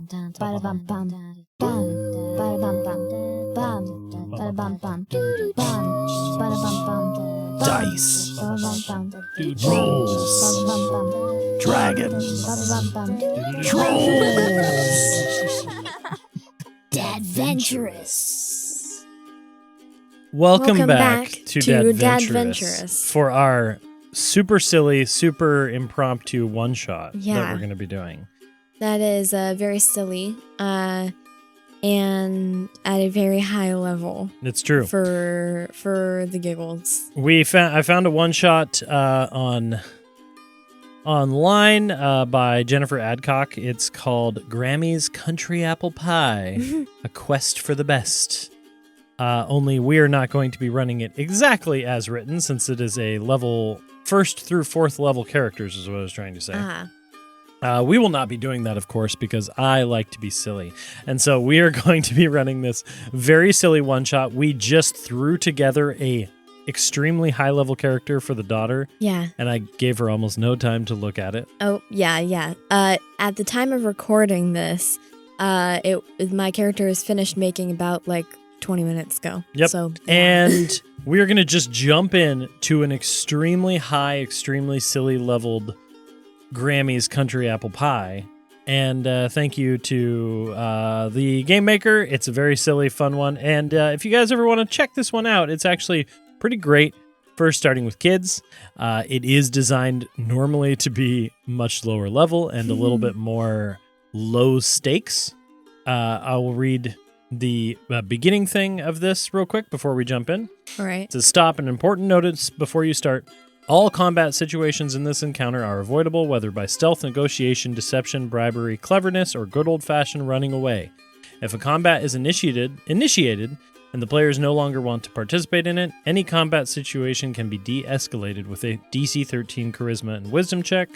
Dice. Rolls. Dragons. Trolls. Dadventurous. Welcome back to Dadventurous Dadventurous for our super silly, super impromptu one-shot that Yeah. we're going to be doing. That is very silly and at a very high level It's true. for the giggles. I found a one-shot online by Jennifer Adcock. It's called Grammy's Country Apple Pie, A Quest for the Best. Only we're not going to be running it exactly as written, since it is a level 1st through 4th level characters is what I was trying to say. We will not be doing that, of course, because I like to be silly. And so we are going to be running this very silly one-shot. We just threw together a extremely high-level character for the daughter. Yeah. And I gave her almost no time to look at it. Oh, yeah. At the time of recording this, my character is finished making about 20 minutes ago. Yep. So, yeah. And we are going to just jump in to an extremely high, extremely silly leveled Grammy's Country Apple Pie. And thank you to the game maker. It's a very silly, fun one. And if you guys ever want to check this one out, it's actually pretty great for starting with kids. It is designed normally to be much lower level and a little bit more low stakes. I will read the beginning thing of this real quick before we jump in. All right. To stop, an important notice before you start. All combat situations in this encounter are avoidable, whether by stealth, negotiation, deception, bribery, cleverness, or good old-fashioned running away. If a combat is initiated, and the players no longer want to participate in it, any combat situation can be de-escalated with a DC 13 Charisma and Wisdom check,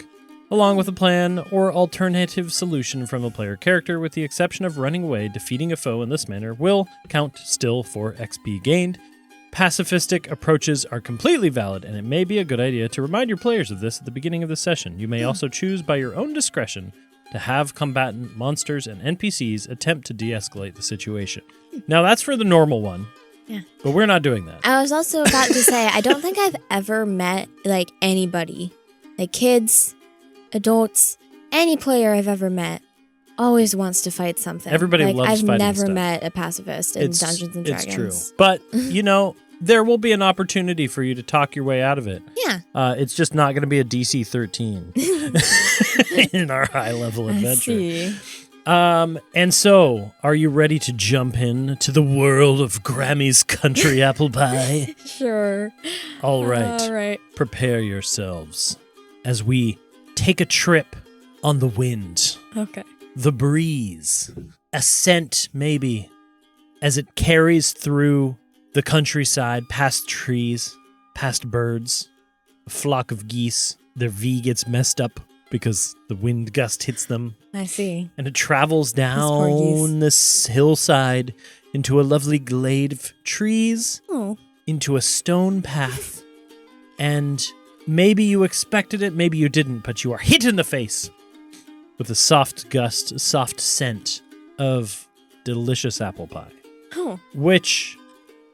along with a plan or alternative solution from a player character, with the exception of running away. Defeating a foe in this manner will count still for XP gained. Pacifistic approaches are completely valid, and it may be a good idea to remind your players of this at the beginning of the session. You may also choose by your own discretion to have combatant monsters and NPCs attempt to de-escalate the situation. Now, that's for the normal one. Yeah. But we're not doing that. I was also about to say, I don't think I've ever met anybody, kids, adults, any player I've ever met always wants to fight something. Everybody loves I've fighting never stuff. met a pacifist in Dungeons and Dragons. It's true. But, there will be an opportunity for you to talk your way out of it. Yeah. It's just not going to be a DC 13 in our high-level adventure. I see. And so, are you ready to jump in to the world of Grammy's Country Apple Pie? Sure. All right. All right. Prepare yourselves as we take a trip on the wind. Okay. The breeze, a scent maybe, as it carries through the countryside, past trees, past birds, a flock of geese. Their V gets messed up because the wind gust hits them. I see. And it travels poor geese. down this hillside into a lovely glade of trees, Oh. into a stone path. And maybe you expected it, maybe you didn't, but you are hit in the face with a soft gust, a soft scent of delicious apple pie, Oh. which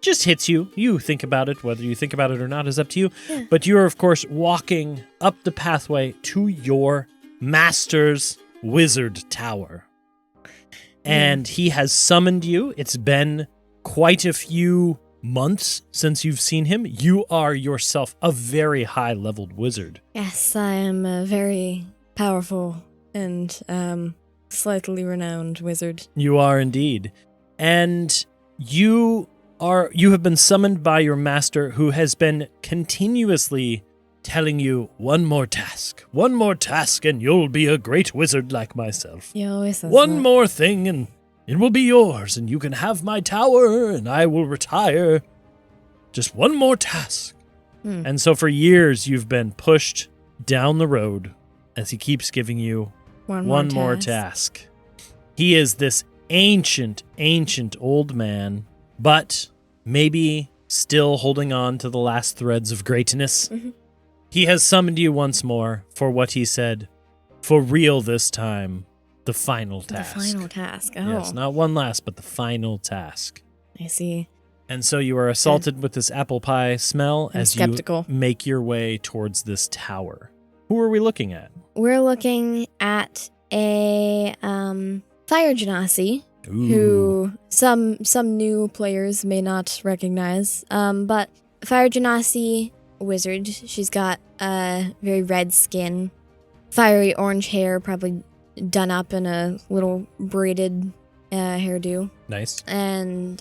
just hits you. You think about it. Whether you think about it or not is up to you. Yeah. But you're, of course, walking up the pathway to your master's wizard tower. And he has summoned you. It's been quite a few months since you've seen him. You are yourself a very high-leveled wizard. Yes, I am a very powerful and slightly renowned wizard. You are indeed. And you have been summoned by your master, who has been continuously telling you, one more task, and you'll be a great wizard like myself. He always says One that. more thing, and it will be yours, and you can have my tower, and I will retire. Just one more task. And so for years, you've been pushed down the road as he keeps giving you one more task. He is this ancient old man, but maybe still holding on to the last threads of greatness. Mm-hmm. He has summoned you once more for what he said, for real this time, The final task. The final task. Oh, Yes, not one last, but the final task. I see. And so you are assaulted with this apple pie smell I'm as skeptical. you make your way towards this tower. Who are we looking at? We're looking at a fire genasi Ooh. who some new players may not recognize. But fire genasi wizard. She's got very red skin, fiery orange hair, probably done up in a little braided hairdo. Nice. And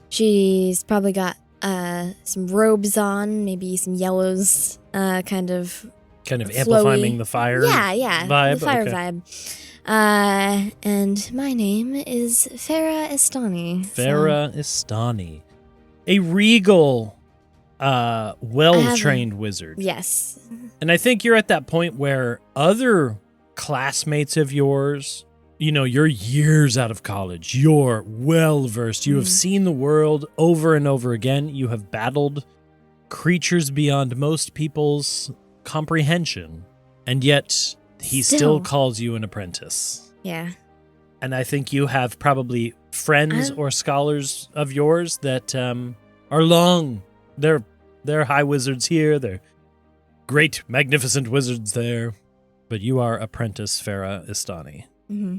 she's probably got some robes on, maybe some yellows, kind of flowy. Amplifying the fire vibe. The fire Okay. vibe. And my name is Farah Istani. Farah Istani. A regal, well-trained wizard. Yes. And I think you're at that point where other classmates of yours, you're years out of college. You're well-versed. You have seen the world over and over again. You have battled creatures beyond most people's comprehension. And yet, he still calls you an apprentice. Yeah. And I think you have probably friends or scholars of yours that are long. They're high wizards here. They're great, magnificent wizards there. But you are apprentice Farah Istani. Mm-hmm.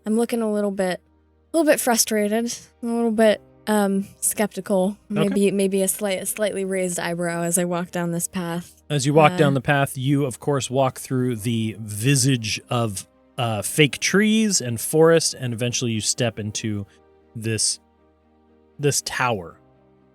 I'm looking a little bit frustrated, a little bit skeptical. Maybe a slightly raised eyebrow as I walk down this path. As you walk down the path, you of course walk through the visage of fake trees and forest, and eventually you step into this tower.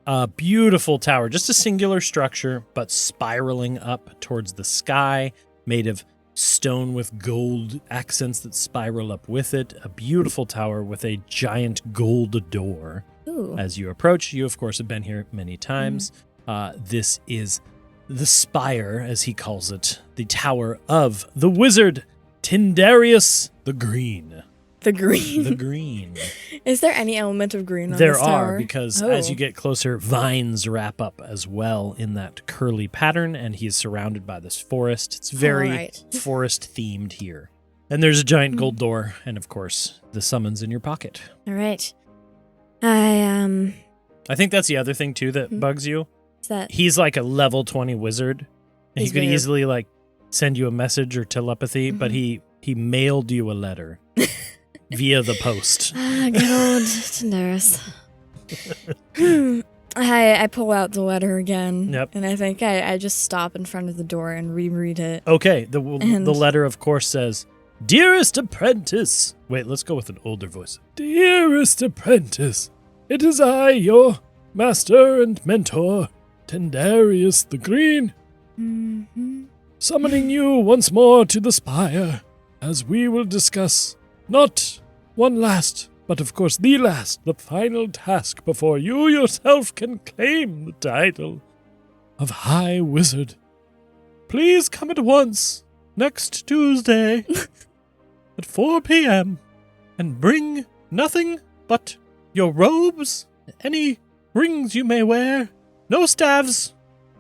A beautiful tower, just a singular structure, but spiraling up towards the sky, made of stone with gold accents that spiral up with it. A beautiful tower with a giant gold door. Ooh. As you approach, you of course have been here many times. This is the spire, as he calls it, the tower of the wizard Tindarius the Green. The green. The green. Is there any element of green on There this tower? are, because as you get closer, vines wrap up as well in that curly pattern, and he is surrounded by this forest. It's very forest-themed here. And there's a giant gold door, and of course, the summons in your pocket. All right. I think that's the other thing, too, that bugs you. Is that He's like a level 20 wizard. And he could easily, send you a message or telepathy, but he mailed you a letter. Via the post. Good old Tindarius. I pull out the letter again. Yep. And I think I just stop in front of the door and reread it. Okay, the letter, of course, says, Dearest apprentice. Wait, let's go with an older voice. Dearest apprentice, it is I, your master and mentor, Tindarius the Green, summoning you once more to the spire, as we will discuss not one last, but of course the final task before you yourself can claim the title of High Wizard. Please come at once, next Tuesday, at 4 p.m., and bring nothing but your robes, any rings you may wear, no staves,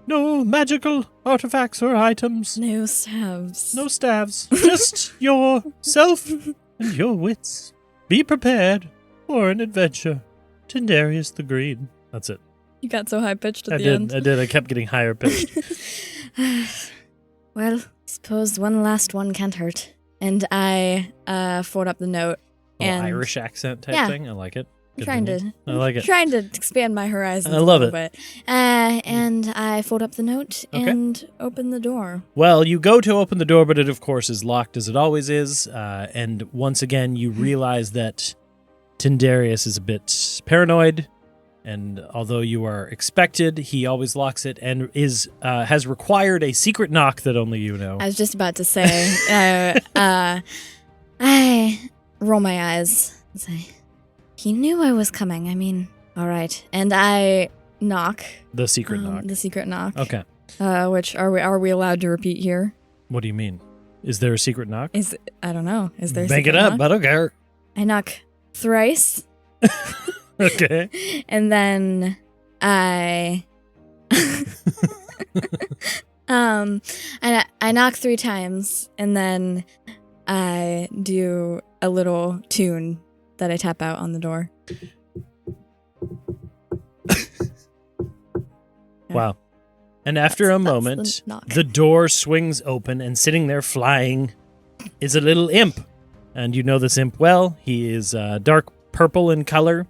no magical artifacts or items. No staves. No staves, just yourself and your wits. Be prepared for an adventure. Tindarius the Green. That's it. You got so high-pitched at the end. I did. I kept getting higher pitched. Well, suppose one last one can't hurt. And I fold up the note. And Irish accent type thing. I like it. Good I like it. Trying to expand my horizons I love a little bit. And I fold up the note and open the door. Well, you go to open the door, but it, of course, is locked as it always is. And once again, you realize that Tindarius is a bit paranoid. And although you are expected, he always locks it and has required a secret knock that only you know. I was just about to say, I roll my eyes and say, he knew I was coming. I mean, all right. And I knock. The secret knock. The secret knock. Okay. Which are we allowed to repeat here? What do you mean? Is there a secret knock? I don't know. Is there a Make secret it up, knock? I don't care. I knock thrice. Okay. And then I And I knock 3 times, and then I do a little tune that I tap out on the door. Wow. And after a That's moment, the knock. the door swings open, and sitting there flying is a little imp. And you know this imp well. He is dark purple in color,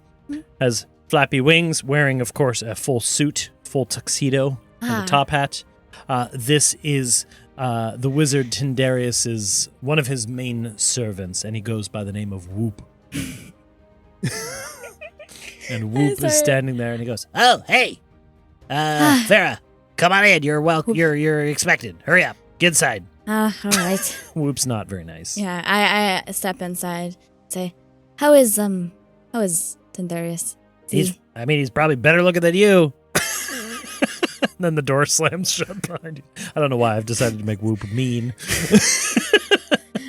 has flappy wings, wearing, of course, a full suit, full tuxedo, and a top hat. This is the wizard Tindarius's one of his main servants, and he goes by the name of Whoop. And Whoop is standing there, and he goes, "Oh, hey, Farah, come on in. You're welcome. You're expected. Hurry up. Get inside." All right. Whoop's not very nice. Yeah, I step inside, say, How is Tindarius? He's probably better looking than you. Then the door slams shut behind you. I don't know why I've decided to make Whoop mean.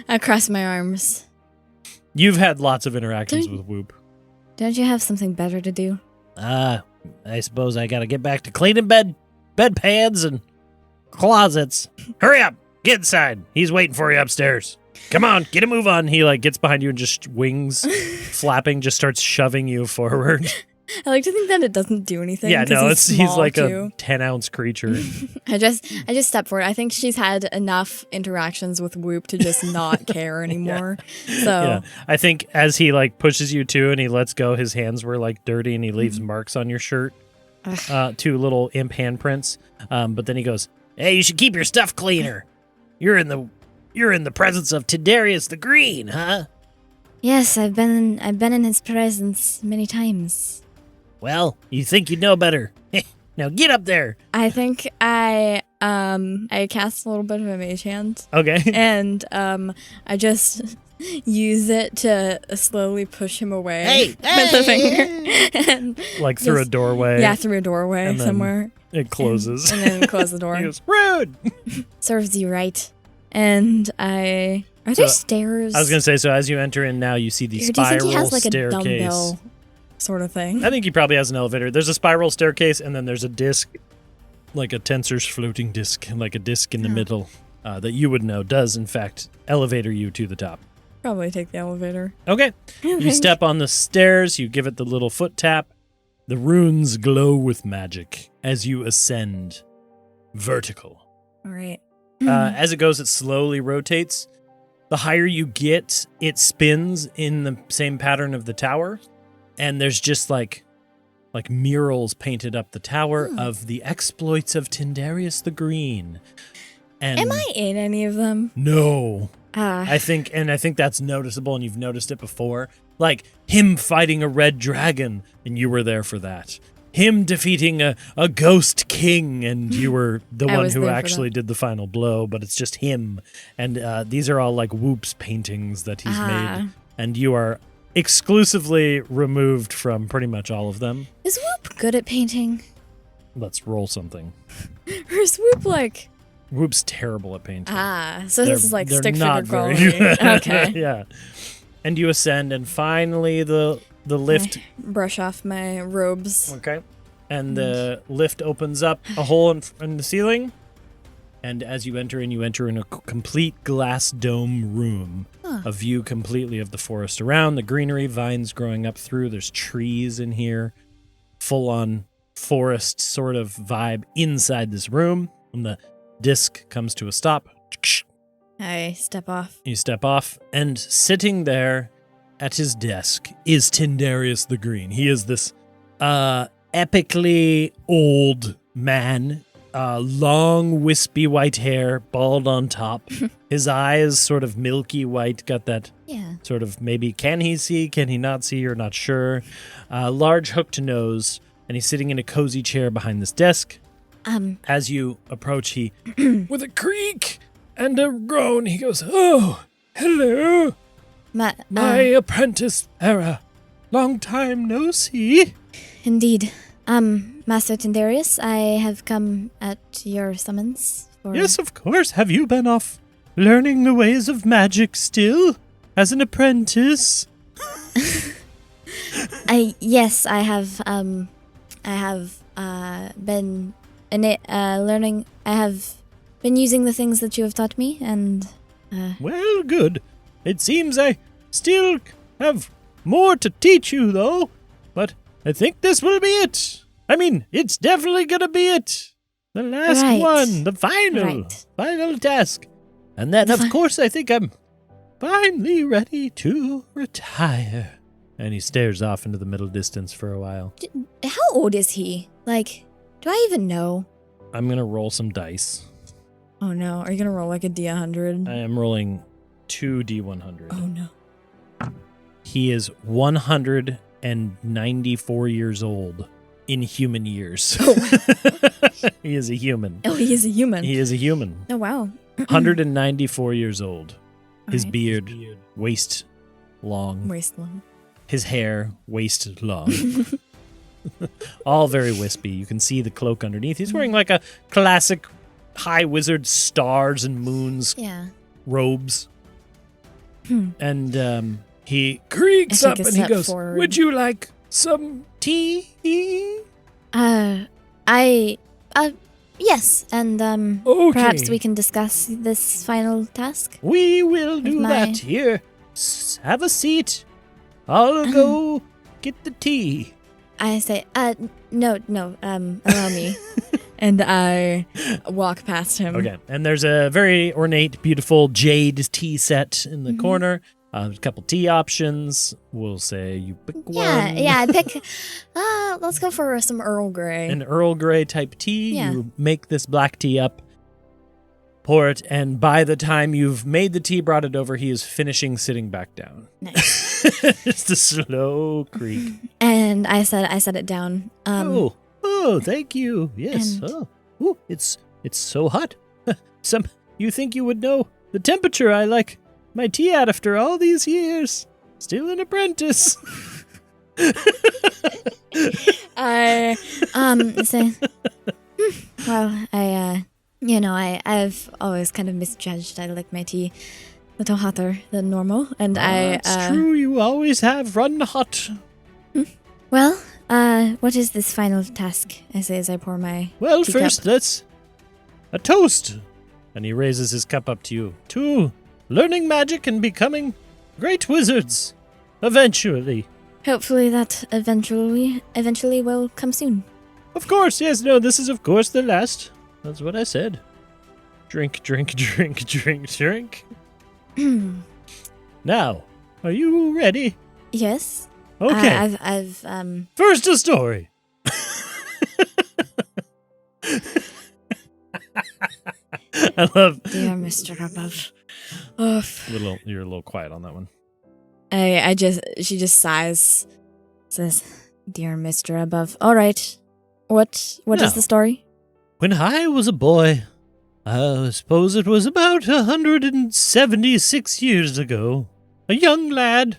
I cross my arms. You've had lots of interactions with Whoop. Don't you have something better to do? I suppose I gotta get back to cleaning bedpans and closets. Hurry up. Get inside. He's waiting for you upstairs. Come on, get a move on. He gets behind you and just wings flapping, just starts shoving you forward. I like to think that it doesn't do anything. Yeah, no, he's he's like too. a 10-ounce creature. I just step forward. I think she's had enough interactions with Whoop to just not care anymore. So Yeah, I think as he pushes you too, and he lets go, his hands were dirty, and he leaves marks on your shirt, 2 little imp handprints. But then he goes, "Hey, you should keep your stuff cleaner. You're in the presence of Tindarius the Green, huh? yes, I've been in his presence many times. Well, you think you know better. Now get up there." I think I cast a little bit of a mage hand. okay. And I just use it to slowly push him away Hey, with the finger. And Through a doorway. yeah, through a doorway And then somewhere. It closes. And then close the He door. goes, rude! Serves you right. And are there stairs? I was going to say, so as you enter in now, you see the Or do you think spiral he has a staircase. dumbbell sort of thing? I think he probably has an elevator. There's a spiral staircase, and then there's a disc, like a tensor's floating disc, like a disc in the middle that you would know does, in fact, elevator you to the top. Probably take the elevator. Okay. You step on the stairs, you give it the little foot tap. The runes glow with magic as you ascend vertical. All right. As it goes, it slowly rotates. The higher you get, it spins in the same pattern of the tower. And there's just like murals painted up the tower of the exploits of Tindarius the Green. And Am I in any of them? No. Ah. I think that's noticeable, and you've noticed it before. Like him fighting a red dragon, and you were there for that. Him defeating a ghost king, and you were the I one was who there for actually did the final blow, but it's just him. And these are all Whoop's paintings that he's made, and you are exclusively removed from pretty much all of them. Is Whoop good at painting? Let's roll something. Or is Whoop Whoop's terrible at painting. so this is They're stick not figure very quality. good. Okay. Yeah. And you ascend, and finally the lift. I brush off my robes. Okay. And the lift opens up a hole in the ceiling. And as you enter in a complete glass dome room. A view completely of the forest around, the greenery, vines growing up through. There's trees in here. Full on forest sort of vibe inside this room. And the disc comes to a stop. I step off. You step off, and sitting there at his desk is Tindarius the Green. He is this epically old man, long wispy white hair, bald on top. His eyes sort of milky white, got that sort of maybe can he see, can he not see, you're not sure. Large hooked nose, and he's sitting in a cozy chair behind this desk. As you approach, he, with a creak and a groan, he goes, "Oh, hello, my apprentice, Farah. Long time no see." Indeed. Master Tindarius, I have come at your summons for... Yes, of course. Have you been off learning the ways of magic still, as an apprentice? Yes, I have been in it, learning. I have been using the things that you have taught me, and Well, good. It seems I still have more to teach you, though. But I think this will be it. I mean, it's definitely gonna be it. The last Right. one, the final task. And then, of course, I think I'm finally ready to retire. And he stares off into the middle distance for a while. how old is he? Like, do I even know? I'm gonna roll some dice. Oh no, are you gonna roll like a D100? I am rolling 2d100. Oh no. He is 194 years old in human years. Oh. He is a human. Oh, he is a human. He is a human. Oh wow. 194 years old. His Alright. beard, waist long. Wasteland. His hair, waist long. All very wispy. You can see the cloak underneath. He's wearing like a classic high wizard stars and moons Yeah. robes. Hmm. And he creaks I up take a and he step goes, forward. "Would you like some tea?" Yes, and Okay. perhaps we can discuss this final task. We will do my- that. Here, have a seat. I'll go get the tea. I say, no, allow me. And I walk past him. Okay, and there's a very ornate, beautiful jade tea set in the Mhm. corner. A couple tea options. We'll say you pick one. Yeah, pick, let's go for some Earl Grey. An Earl Grey type tea. Yeah. You make this black tea up, pour it, and by the time you've made the tea, brought it over, he is finishing sitting back down. Nice. Just a slow creak. And I set it down. Oh, thank you. Yes. and- Ooh, it's so hot. You think you would know the temperature I like my tea at after all these years. Still an apprentice. I say, well, I've always kind of misjudged. I like my tea a little hotter than normal, and It's true. You always have run hot. Well, what is this final task? I say as I pour my Well, teacup. first let's a toast. And he raises his cup up to you. To learning magic and becoming great wizards. Eventually. Hopefully that eventually will come soon. Of course, yes, no, this is of course the last. That's what I said. Drink, drink, drink, drink, drink. Now, are you ready? Yes. Okay. I've First a story. I love dear Mr. Above. you're a little quiet on that one. She just sighs, says, "Dear Mr. Above." All right. What is Now. the story? When I was a boy, I suppose it was about 176 years ago, a young lad.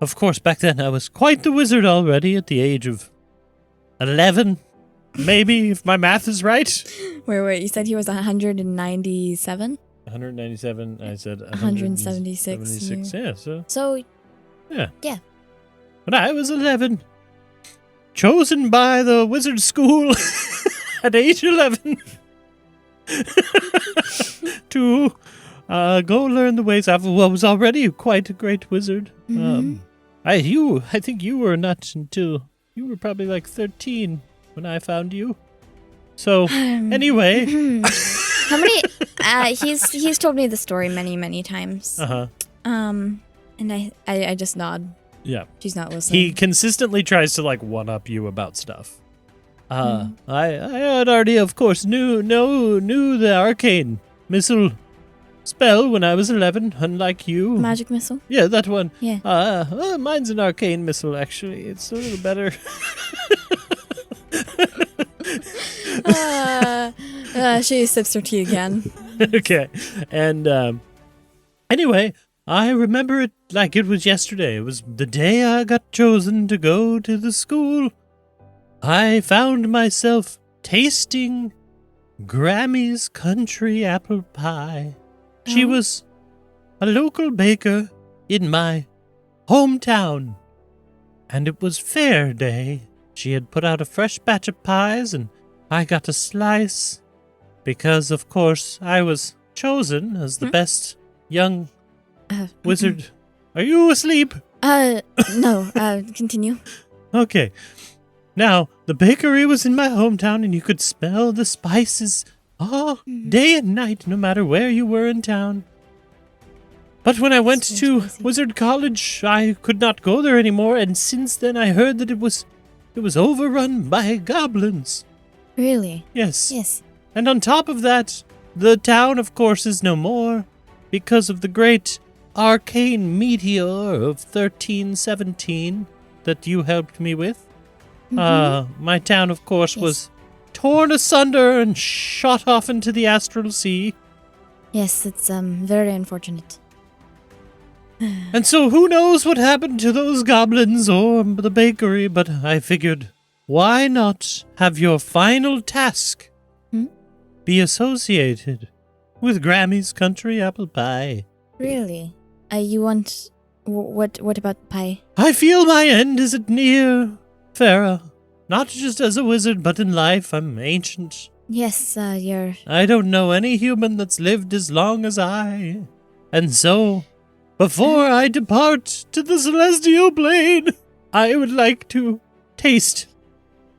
Of course, back then I was quite the wizard already at the age of 11, maybe, if my math is right. Wait, you said he was 197? 197, I said 176 176, yeah, so, So, when I was 11, chosen by the wizard school at age 11 to go learn the ways of what was already quite a great wizard. Mhm. I think you were not until you were probably like 13 when I found you. So anyway, How many he's told me the story many times. And I just nod. yeah. She's not listening. He consistently tries to like one up you about stuff. I had already, of course, knew the arcane missile spell when I was 11, unlike you. Magic missile? Yeah, that one. Yeah. Mine's an arcane missile, actually. It's a little better. She sips her tea again. Okay. And anyway, I remember it like it was yesterday. It was the day I got chosen to go to the school. I found myself tasting Grammy's country apple pie. She Oh. was a local baker in my hometown. And it was fair day. She had put out a fresh batch of pies, and I got a slice. Because, of course, I was chosen as the best young wizard. Are you asleep? No, continue. Okay. Now, the bakery was in my hometown, and you could smell the spices all day and night, no matter where you were in town. But when I went to Wizard College, I could not go there anymore, and since then I heard that it was overrun by goblins. Really? Yes. Yes. And on top of that, the town, of course, is no more because of the great arcane meteor of 1317 that you helped me with. My town, of course, was torn asunder and shot off into the astral sea. Yes, it's very unfortunate. And so who knows what happened to those goblins or the bakery, but I figured, why not have your final task be associated with Grammy's country apple pie? Really? You want... What about pie? I feel my end is at near, Farah. Not just as a wizard, but in life. I'm ancient. Yes, you're... I don't know any human that's lived as long as I. And so, before I depart to the celestial plane, I would like to taste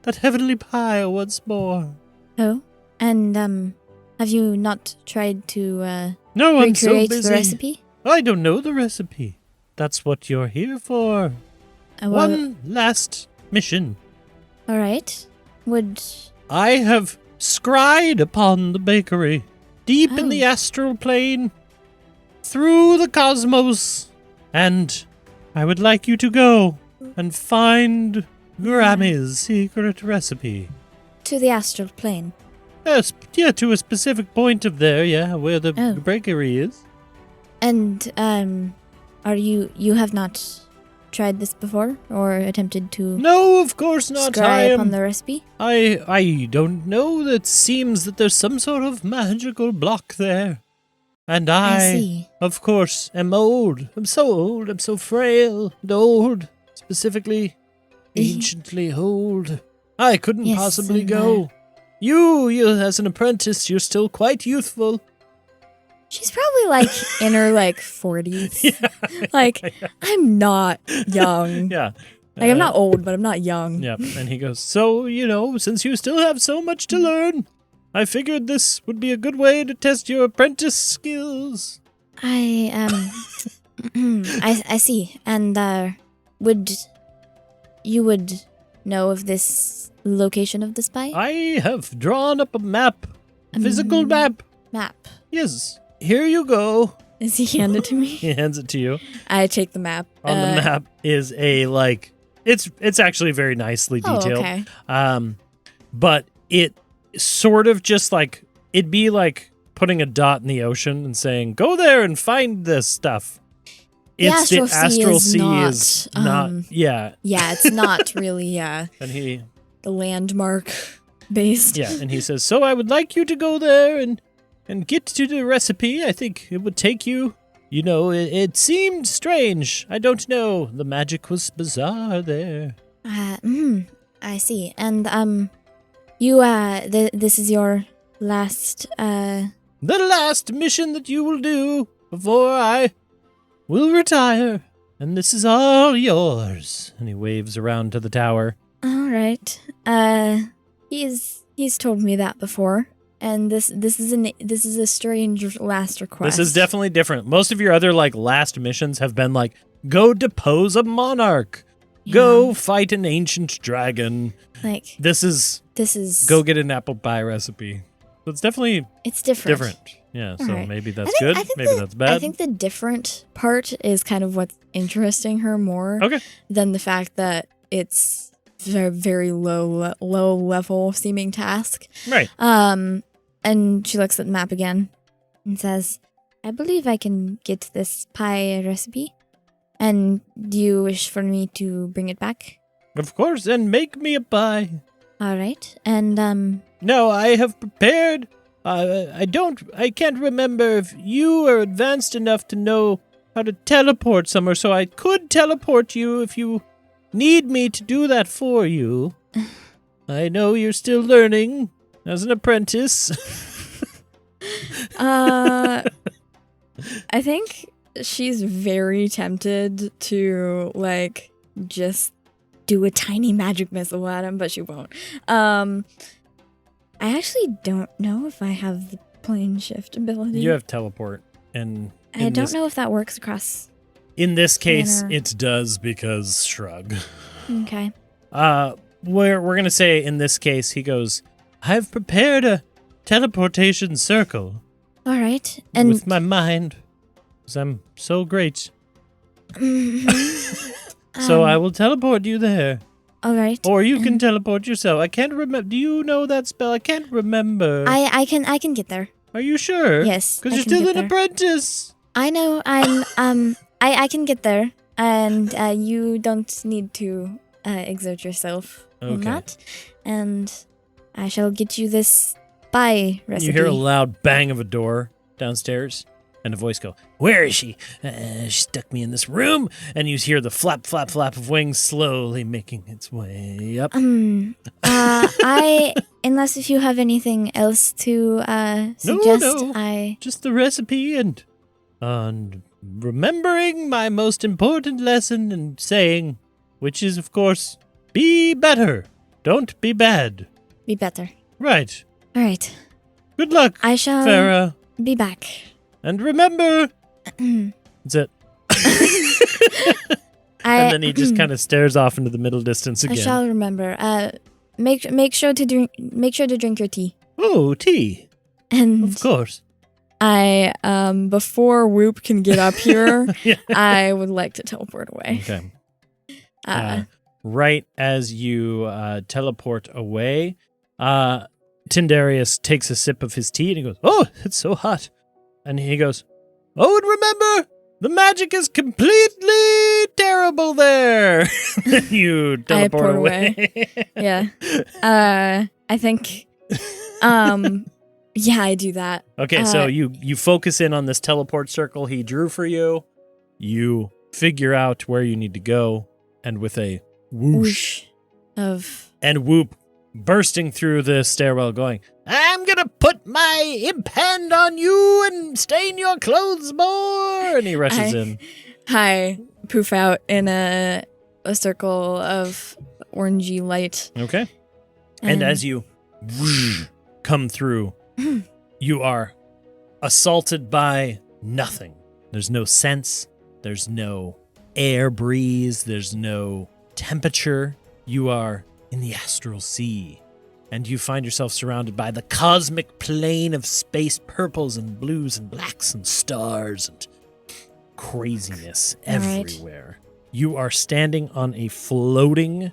that heavenly pie once more. Oh? And, have you not tried to, No, I'm so recreate busy. the recipe? I don't know the recipe. That's what you're here for. One last mission. Alright. Would... I have scryed upon the bakery, deep in the astral plane, through the cosmos, and I would like you to go and find Grammy's secret recipe. To the astral plane? Yes, yeah, to a specific point of there, where the bakery is. And, you have not tried this before, or attempted to... No, of course not. Scry upon the recipe? I don't know. It seems that there's some sort of magical block there. And I see. Of course, am old. I'm so old. I'm so frail and old. Specifically, anciently old. I couldn't possibly go. You, as an apprentice, you're still quite youthful. She's probably, in her, 40s. I'm not young. Yeah. I'm not old, but I'm not young. Yep. And he goes, so, since you still have so much to learn, I figured this would be a good way to test your apprentice skills. I see. And, would know of this location of the spy? I have drawn up a map. A physical map. Map. Yes. Here you go. Does he hand it to me? He hands it to you. I take the map. On the map is a it's actually very nicely detailed. Okay. But it sort of just it'd be like putting a dot in the ocean and saying, "Go there and find this stuff." The astral sea is not Yeah, it's not really And he the landmark based. Yeah, and he says, "So I would like you to go there and get to the recipe. I think it would take you, it seemed strange. I don't know. The magic was bizarre there." I see. And, this is your last, The last mission that you will do before I will retire. And this is all yours. And he waves around to the tower. Alright. He's told me that before. And this is a strange last request. This is definitely different. Most of your other last missions have been go depose a monarch, go fight an ancient dragon. This is go get an apple pie recipe. So it's definitely different. Yeah. All So right. maybe that's good. Maybe that's bad. I think the different part is kind of what's interesting her more than the fact that it's very, very low level seeming task. Right. And she looks at the map again and says, "I believe I can get this pie recipe. And do you wish for me to bring it back?" Of course, and make me a pie. All right. And No, I have prepared. I can't remember if you are advanced enough to know how to teleport somewhere, so I could teleport you if you need me to do that for you. I know you're still learning as an apprentice. I think she's very tempted to like just do a tiny magic missile at him, but she won't. I actually don't know if I have the plane shift ability. You have teleport, and I don't know if that works across. In this case, Banner. it does because shrug. Okay. We're gonna say in this case, he goes, "I've prepared a teleportation circle All right. And with my mind, because I'm so great. So I will teleport you there, all right. or you can teleport yourself. I can't remember. Do you know that spell? I can't remember. I can get there. Are you sure? Yes, Because I you're can still get an there. apprentice. I know. I can get there, and you don't need to exert yourself in Okay. that. And I shall get you this spy recipe. You hear a loud bang of a door downstairs, and a voice go, "Where is she? She stuck me in this room." And you hear the flap, flap, flap of wings slowly making its way up. Unless if you have anything else to suggest, no. Just the recipe and remembering my most important lesson and saying, which is, of course, be better. Don't be bad. be better. Right. All right. Good luck, I shall Farah. be back. And remember... That's it. And then he just kind of stares off into the middle distance I again. shall remember. Make sure to drink. Make sure to drink your tea. Oh, tea. And Of course. I before Whoop can get up here, Yeah. I would like to teleport away. Okay. Right as you teleport away, Tindarius takes a sip of his tea and he goes, "Oh, it's so hot." And he goes, "Oh, and remember, the magic is completely terrible there." Then you teleport pour away. Yeah. I think. Yeah, I do that. Okay, so you focus in on this teleport circle he drew for you. You figure out where you need to go, and with a whoosh Of and whoop bursting through the stairwell going, "I'm gonna put my imp hand on you and stain your clothes more." And he rushes in. I poof out in a circle of orangey light. Okay. And as you whoosh come through, you are assaulted by nothing. There's no sense. There's no air breeze. There's no temperature. You are in the astral sea, and you find yourself surrounded by the cosmic plane of space purples and blues and blacks and stars and craziness All right. everywhere. You are standing on a floating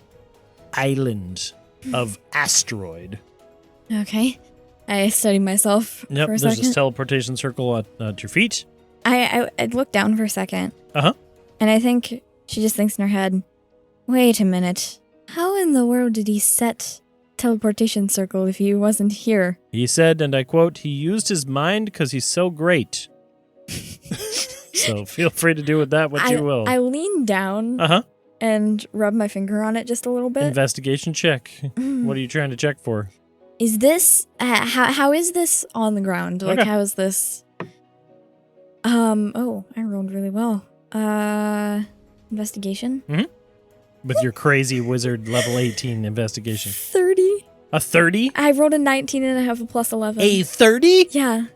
island of asteroid. Okay. I study myself Yep, for a there's second. a teleportation circle at your feet. I look down for a second. Uh-huh. And I think she just thinks in her head, wait a minute. How in the world did he set teleportation circle if he wasn't here? He said, and I quote, "He used his mind because he's so great." So feel free to do with that what you will. I lean down Uh-huh. and rub my finger on it just a little bit. Investigation check. What are you trying to check for? Is this how is this on the ground? Like Okay. how is this? Oh, I rolled really well. Investigation. With your crazy wizard level 18 investigation. 30. A 30? I rolled a 19 and I have a plus 11. A 30? Yeah.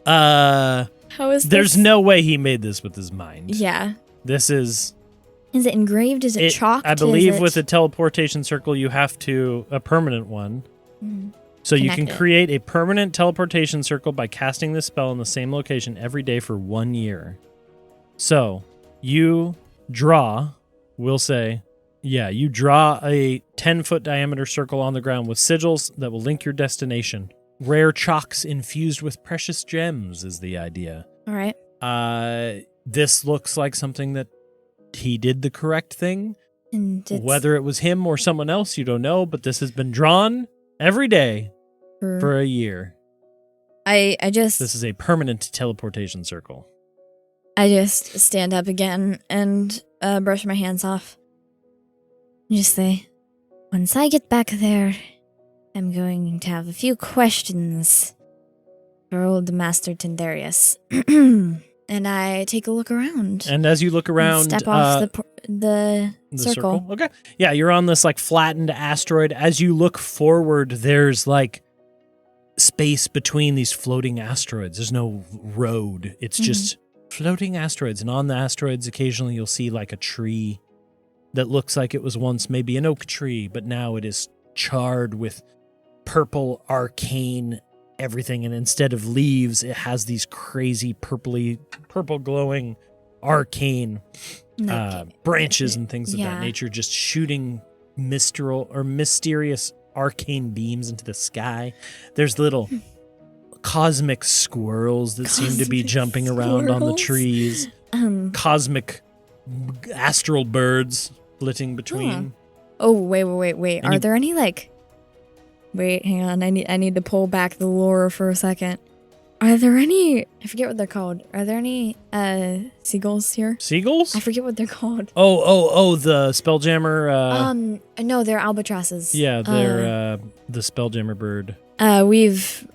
How is There's this? no way he made this with his mind. Yeah. This is... Is it engraved? Is it chalked? I believe Is it... with a teleportation circle, you have to... A permanent one. Mhm. So you Connect can it. create a permanent teleportation circle by casting this spell in the same location every day for 1 year. So you draw, we'll say, you draw a 10-foot diameter circle on the ground with sigils that will link your destination. Rare chalks infused with precious gems is the idea. All right. This looks like something that he did the correct thing. And it's Whether it was him or someone else, you don't know, but this has been drawn every day for a year. I just This is a permanent teleportation circle. I just stand up again and brush my hands off. And just say, once I get back there, I'm going to have a few questions for old Master Tindarius. And I take a look around. And as you look around, Step off the circle. Okay. Yeah, you're on this like flattened asteroid. As you look forward, there's like space between these floating asteroids. There's no road. It's just floating asteroids. And on the asteroids, occasionally you'll see like a tree that looks like it was once maybe an oak tree, but now it is charred with purple arcane everything, and instead of leaves, it has these crazy purple glowing arcane branches and things of that nature, just shooting mysterious arcane beams into the sky. There's little cosmic squirrels that seem to be jumping around on the trees. Cosmic astral birds flitting between. Oh, wait. Are there any like... Wait, hang on. I need to pull back the lore for a second. Are there any... I forget what they're called. Are there any seagulls here? Seagulls? I forget what they're called. Oh, the Spelljammer. No, they're albatrosses. Yeah, they're the Spelljammer bird. We've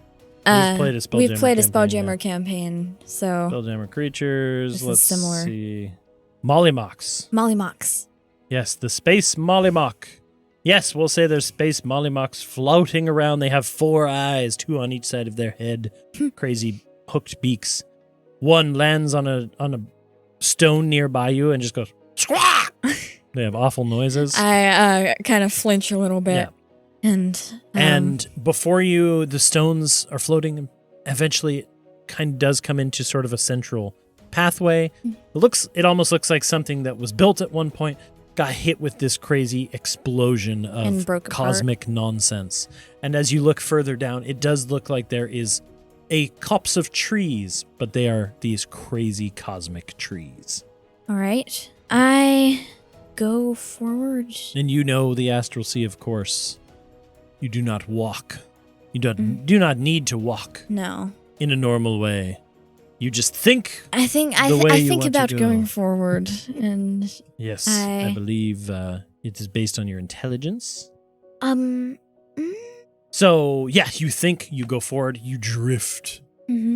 played a Spelljammer campaign, so... Spelljammer creatures. This Let's is similar. see. Mollymocks. Yes, the space Mollymock. Yes, we'll say there's space Mollymocks floating around. They have 4 eyes, 2 on each side of their head. Crazy hooked beaks. One lands on a stone nearby you and just goes, squawk! They have awful noises. I kind of flinch a little bit. Yeah. And before you, the stones are floating. Eventually, it kind of does come into sort of a central pathway. It almost looks like something that was built at one point, got hit with this crazy explosion of cosmic nonsense. And as you look further down, it does look like there is a copse of trees, but they are these crazy cosmic trees. All right. I go forward. And you know the Astral Sea, of course. You do not walk. You do not need to walk. No. In a normal way. You just think. I think about going forward, and yes, I believe it is based on your intelligence. So yeah, you think, you go forward, you drift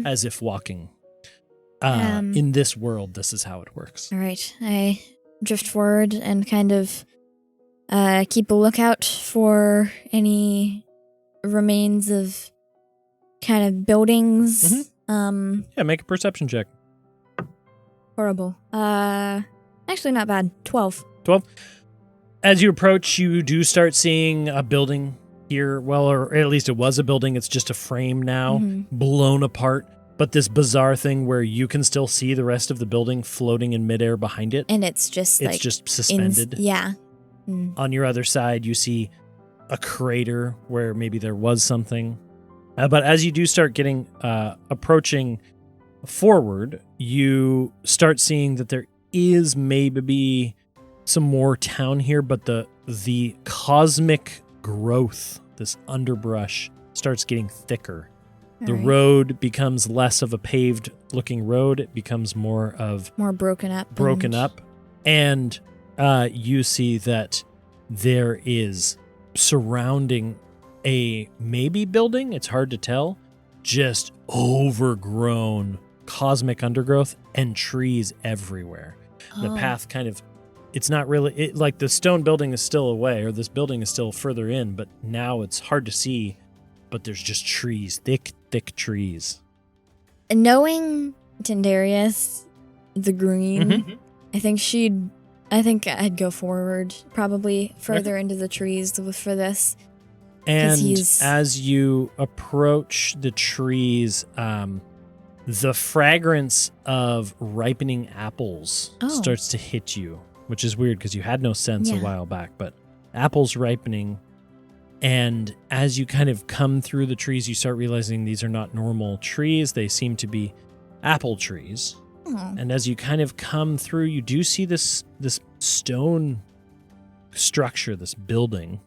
as if walking. In this world, this is how it works. All right, I drift forward and kind of keep a lookout for any remains of kind of buildings. Yeah, make a perception check. Horrible. Actually not bad. 12. As you approach, you do start seeing a building here. Well, or at least it was a building. It's just a frame now, blown apart. But this bizarre thing where you can still see the rest of the building floating in midair behind it. And it's just suspended. Yeah. On your other side, you see a crater where maybe there was something. But as you do start getting approaching forward, you start seeing that there is maybe some more town here, but the cosmic growth, this underbrush, starts getting thicker. The road becomes less of a paved-looking road. It becomes more broken up. And you see that there is surrounding a maybe building, it's hard to tell, just overgrown cosmic undergrowth and trees everywhere. The path kind of, it's not really, like the stone building is still away, or this building is still further in, but now it's hard to see, but there's just trees, thick trees. Knowing Tindarius, the green, I think I'd go forward, probably further into the trees for this. And as you approach the trees, the fragrance of ripening apples starts to hit you, which is weird because you had no sense a while back, but apples ripening. And as you kind of come through the trees, you start realizing these are not normal trees. They seem to be apple trees. And as you kind of come through, you do see this stone structure, this building.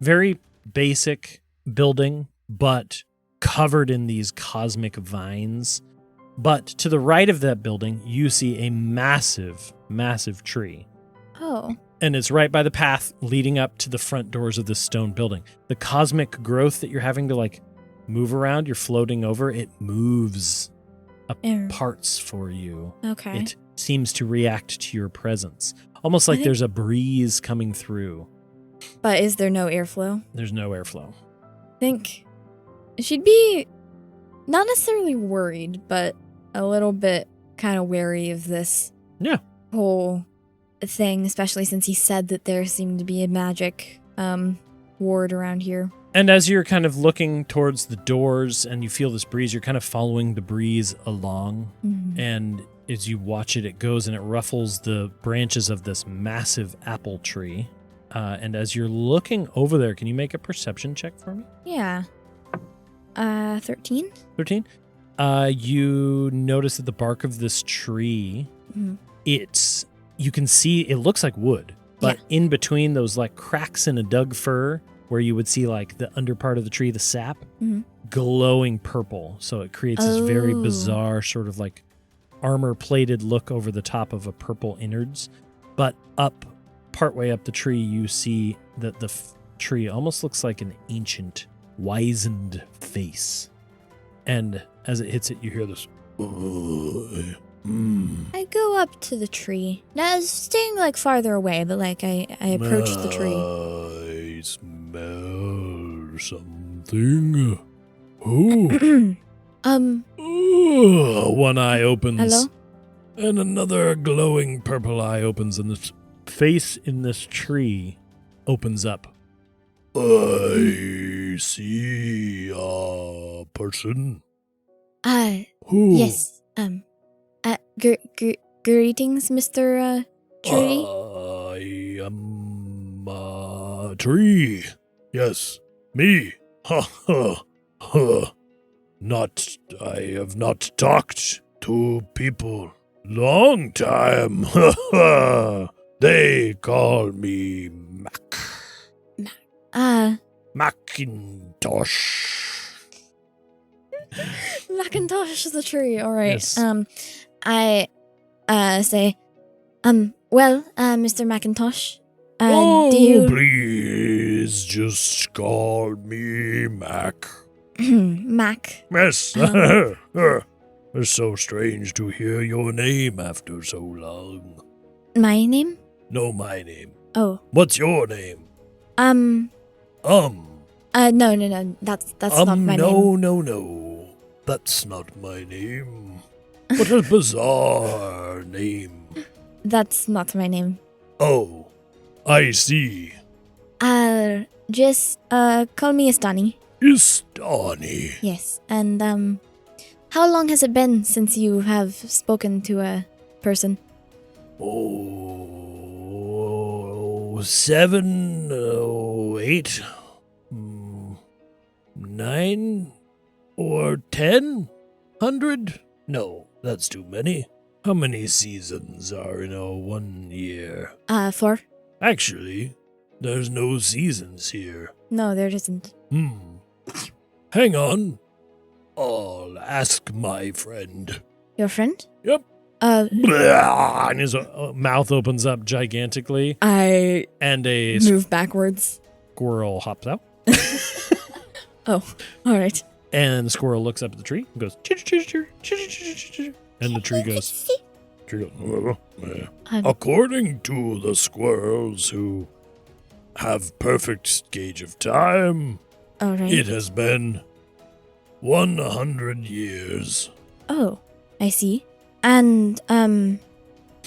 Very basic building, but covered in these cosmic vines. But to the right of that building, you see a massive tree. And it's right by the path leading up to the front doors of this stone building. The cosmic growth that you're having to move around, you're floating over, it moves Air. parts for you. Okay. It seems to react to your presence. Almost like think- there's a breeze coming through. But is there no airflow? There's no airflow. I think she'd be not necessarily worried, but a little bit kind of wary of this Yeah. whole thing, especially since he said that there seemed to be a magic ward around here. And as you're kind of looking towards the doors and you feel this breeze, you're kind of following the breeze along. Mhm. And as you watch it, it goes and it ruffles the branches of this massive apple tree. And as you're looking over there, can you make a perception check for me? Yeah. 13? 13? You notice that the bark of this tree, Mhm. you can see, it looks like wood. But in between those like cracks in a Doug fir, where you would see like the under part of the tree, the sap, Mhm. glowing purple. So it creates this very Oh. bizarre sort of like armor-plated look over the top of a purple innards. But partway up the tree, you see that the tree almost looks like an ancient, wizened face. And as it hits it, you hear this. I go up to the tree. Now, staying like farther away, but like I approach the tree. I smell something. Oh. One eye opens. Hello? And another glowing purple eye opens, and This face in this tree opens up. I see a person. Who? Yes. Greetings, Mr. Tree. I am a tree. Yes, me. Ha ha ha. I have not talked to people long time. Ha ha. They call me Mac. Macintosh. Macintosh the tree. All right. Yes. I say, well, Mr. Macintosh, Oh, do you please just call me Mac. Mac? Yes. It's so strange to hear your name after so long. My name? No, my name. Oh, What's your name? no. That's not my name. No. That's not my name. What a bizarre name. That's not my name. Oh, I see. Just call me Estani. Istani. Yes. And how long has it been since you have spoken to a person? Oh, 7, 8, 9, or 10? 100? No, that's too many. How many seasons are in a 1 year? 4? Actually, there's no seasons here. No, there isn't. Hang on. I'll ask my friend. Your friend? Yep. And his mouth opens up gigantically, I and a move backwards. squirrel hops out. Oh, all right. And the squirrel looks up at the tree and goes, "Chir-chir-chir, and the tree goes, According to the squirrels who have perfect gauge of time, All right. it has been 100 years. Oh, I see. And,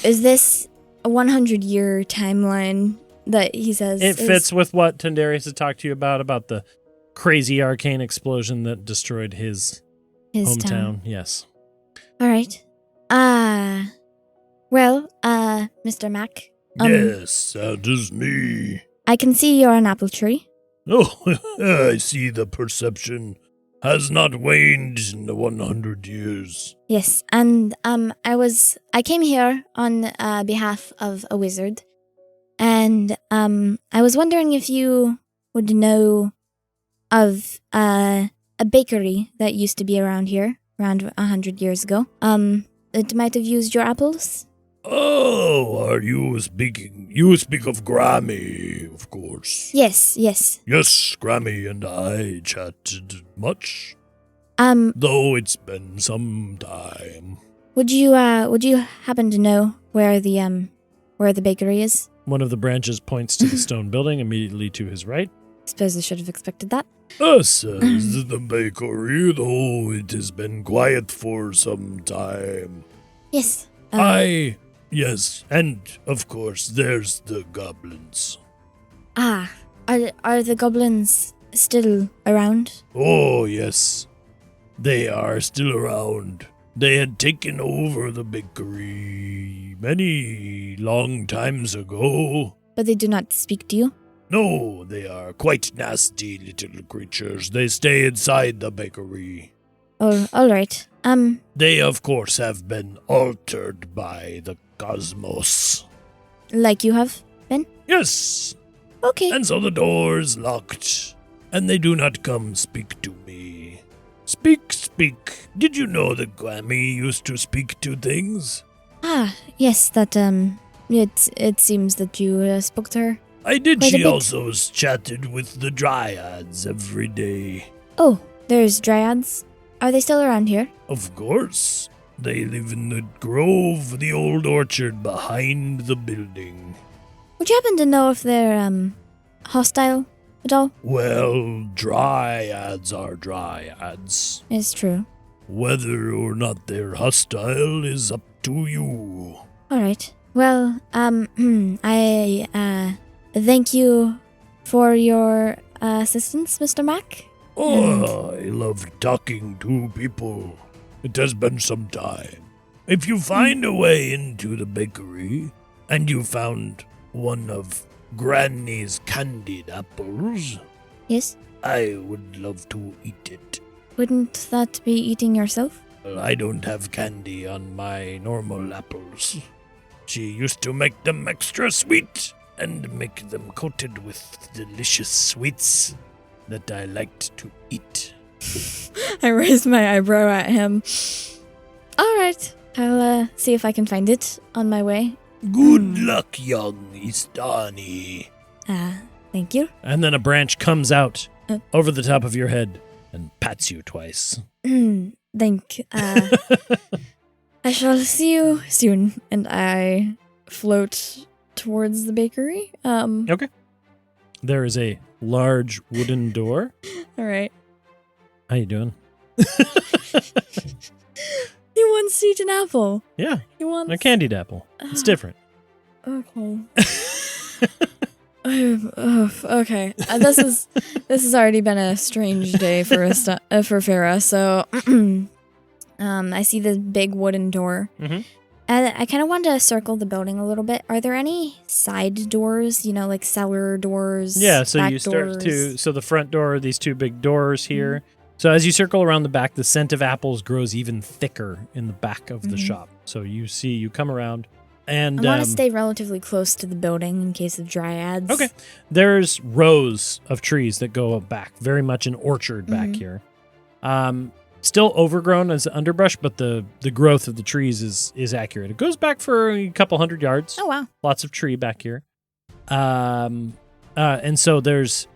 is this a 100-year timeline that he says It is- fits with what Tendarius has talked to you about the crazy arcane explosion that destroyed his his hometown. town? Yes. All right. Well, Mr. Mac, Yes, that is me. I can see you're an apple tree. Oh, I see the perception has not waned in the 100 years. Yes, and, I came here on, behalf of a wizard, and, I was wondering if you would know of, a bakery that used to be around here, around 100 years ago. It might have used your apples? Oh, are you speaking? you speak of Grammy, of course. Yes, yes. Yes, Grammy and I chatted much, Would though it's been some time. you happen to know where the bakery is? One of the branches points to the stone building immediately to his right. Suppose I should have expected that. Says the bakery, though it has been quiet for some time. Yes. Yes, and of course there's the goblins. Are the goblins still around? Oh, yes. They are still around. They had taken over the bakery many long times ago. But they do not speak to you? No, they are quite nasty little creatures. They stay inside the bakery. Oh, all right. They, of course, have been altered by the cosmos. Like you have been? Yes, Okay. and so the door's locked, and they do not come speak to me. Speak. Did you know that Grammy used to speak to things? Yes, that, it seems that you spoke to her. I did. Quite a She bit. also chatted with the dryads every day. Oh, there's dryads. Are they still around here? Of course. They live in the grove, the old orchard behind the building. Would you happen to know if they're, hostile at all? Well, dryads are dryads. It's true. Whether or not they're hostile is up to you. All right. Well, I thank you for your assistance, Mr. Mack. Oh, I love talking to people. It has been some time. If you find a way into the bakery, and you found one of Granny's candied apples, Yes. I would love to eat it. Wouldn't that be eating yourself? Well, I don't have candy on my normal apples. She used to make them extra sweet and make them coated with delicious sweets that I liked to eat. I raised my eyebrow at him. All right. I'll see if I can find it on my way. Good luck, young Istani. Thank you. And then a branch comes out over the top of your head and pats you twice. I shall see you soon. And I float towards the bakery. Okay. There is a large wooden door. All right. How you doing? He wants to eat an apple. Yeah, He wants a candied apple. It's different. Okay. Okay. This has already been a strange day for Farah. So, I see the big wooden door. Mhm. And I kind of want to circle the building a little bit. Are there any side doors? Like cellar doors? Yeah, so back you start doors? so the front door, these two big doors here. So as you circle around the back, the scent of apples grows even thicker in the back of the shop. So you come around and I want to stay relatively close to the building in case of dryads. Okay. There's rows of trees that go back, very much an orchard back here. Still overgrown as underbrush, but the growth of the trees is accurate. It goes back for a couple 100 yards. Oh, wow. Lots of tree back here. And so there's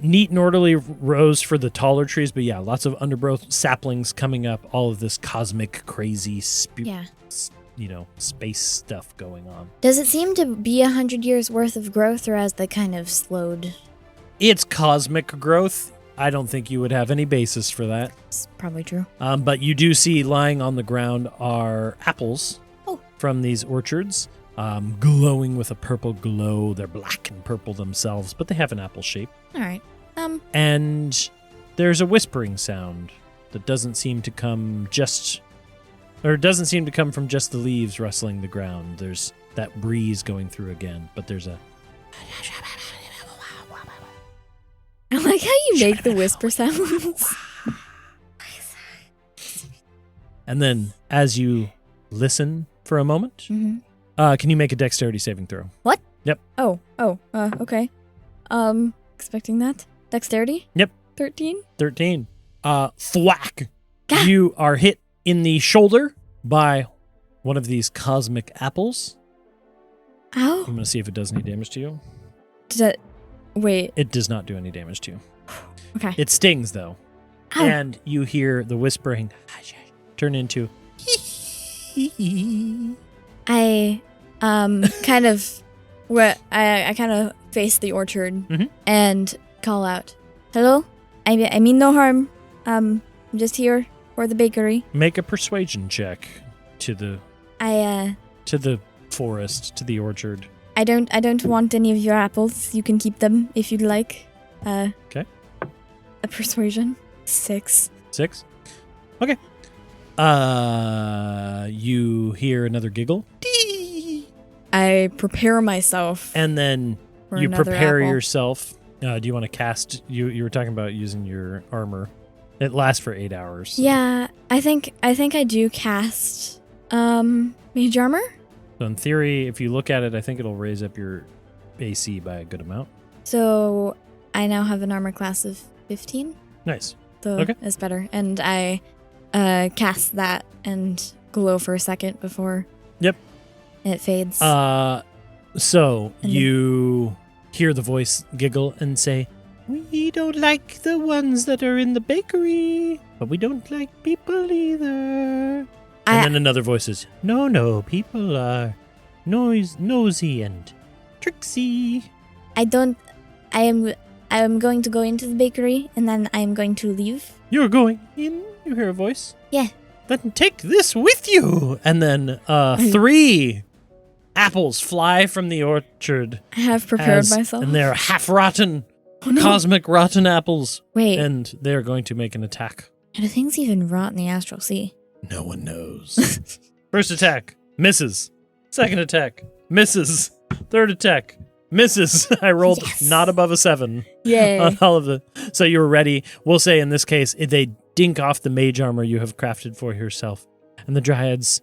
neat and orderly rows for the taller trees, but yeah, lots of undergrowth, saplings coming up, all of this cosmic, crazy, space stuff going on. Does it seem to be 100 years worth of growth, or has that kind of slowed? It's cosmic growth. I don't think you would have any basis for that. It's probably true. But you do see lying on the ground are apples from these orchards, glowing with a purple glow. They're black and purple themselves, but they have an apple shape. All right. And there's a whispering sound that doesn't seem to come from just the leaves rustling the ground. There's that breeze going through again, but there's a... I like how you make the whisper sounds. And then, as you listen for a moment, can you make a dexterity saving throw? What? Yep. Okay. Expecting that. Dexterity? Yep. 13? 13. Thwack! Gah! You are hit in the shoulder by one of these cosmic apples. Ow. I'm going to see if it does any damage to you. Does that... Wait. It does not do any damage to you. Okay. It stings, though. Ow. And you hear the whispering turn into... I kind of... I kind of face the orchard Mhm. and call out, "Hello? I mean no harm. I'm just here for the bakery." Make a persuasion check to the forest, to the orchard. I don't want any of your apples. You can keep them if you'd like. Okay. A persuasion 6. 6? Okay. You hear another giggle. I prepare myself And then for you another prepare apple. yourself. Do you want to cast? You were talking about using your armor. It lasts for 8 hours. So. Yeah, I think I do cast mage armor. So in theory, if you look at it, I think it'll raise up your AC by a good amount. So I now have an armor class of 15. Nice. So Okay. it's better. And I cast that and glow for a second before Yep. it fades. So And you hear the voice giggle and say, "We don't like the ones that are in the bakery, but we don't like people either." And then another voice says, No, people are nosy and tricksy. I am going to go into the bakery and then I am going to leave. You're going in, you hear a voice. Yeah. Then take this with you. And then 3 apples fly from the orchard. I have prepared myself. And they're half rotten, Oh, no. cosmic rotten apples. Wait, And they're going to make an attack. how do things even rot in the astral sea? No one knows. First attack, misses. Second attack, misses. Third attack, misses. I rolled Yes. not above a 7 Yay. on all of the. So you were ready. We'll say in this case, they dink off the mage armor you have crafted for yourself. And the Dryad's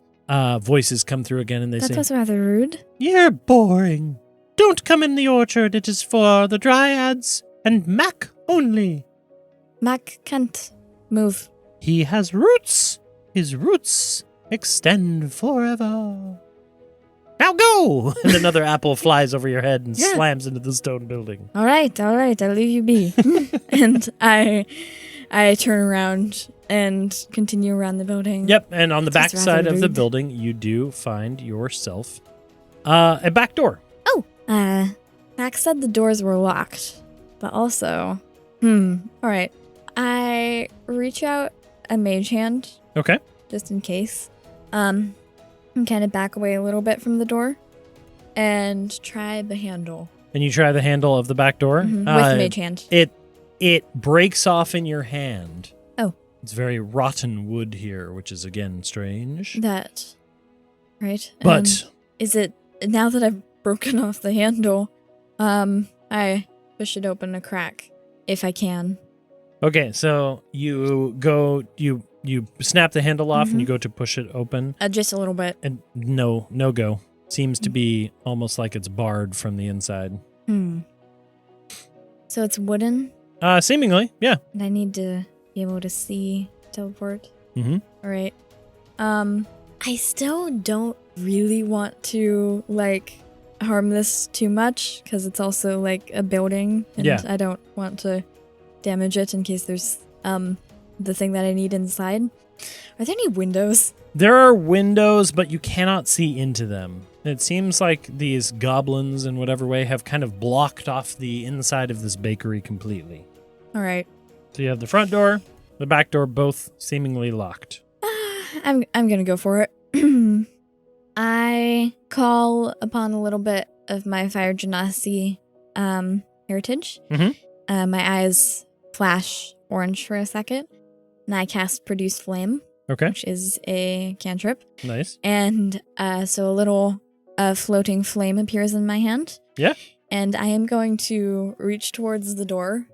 voices come through again and they That say, was rather rude. "You're boring. Don't come in the orchard. It is for the Dryads and Mac only. Mac can't move. He has roots. His roots extend forever. Now go!" And another apple flies over your head and Yeah. slams into the stone building. All right, I'll leave you be. And I turn around and continue around the building. Yep, and on the back That's side rather of the rude. building, you do find yourself a back door. Mac said the doors were locked, but also, all right. I reach out a mage hand Okay. just in case. And kind of back away a little bit from the door and try the handle And you try the handle of the back door. with the mage hand. It breaks off in your hand. Oh. It's very rotten wood here, which is again strange. That, right? But Is it, now that I've broken off the handle, I push it open a crack if I can. okay, so you go, you snap the handle off and Mhm. you go to push it open, Just a little bit. and no go. Seems to be almost like it's barred from the inside. So it's wooden, Seemingly, yeah. and I need to be able to see teleport. Mm-hmm. All right. I still don't really want to harm this too much because it's also like a building, and Yeah. I don't want to damage it in case there's the thing that I need inside. Are there any windows? There are windows, but you cannot see into them. It seems like these goblins, in whatever way, have kind of blocked off the inside of this bakery completely. All right. So you have the front door, the back door, both seemingly locked. I'm gonna go for it. I call upon a little bit of my fire genasi heritage. Mhm. My eyes flash orange for a second, and I cast Produce Flame, Okay, which is a cantrip. nice. And so a little floating flame appears in my hand. Yeah. And I am going to reach towards the door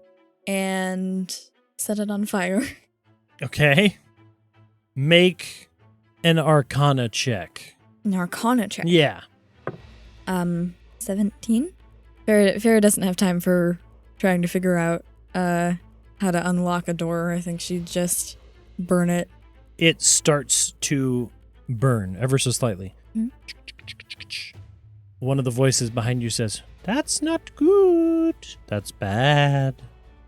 and set it on fire. Okay. Make an Arcana check. An Arcana check. Yeah. 17? Farrah doesn't have time for trying to figure out how to unlock a door. I think she'd just burn it. It starts to burn ever so slightly. Hmm. one of the voices behind you says, "That's not good. That's bad.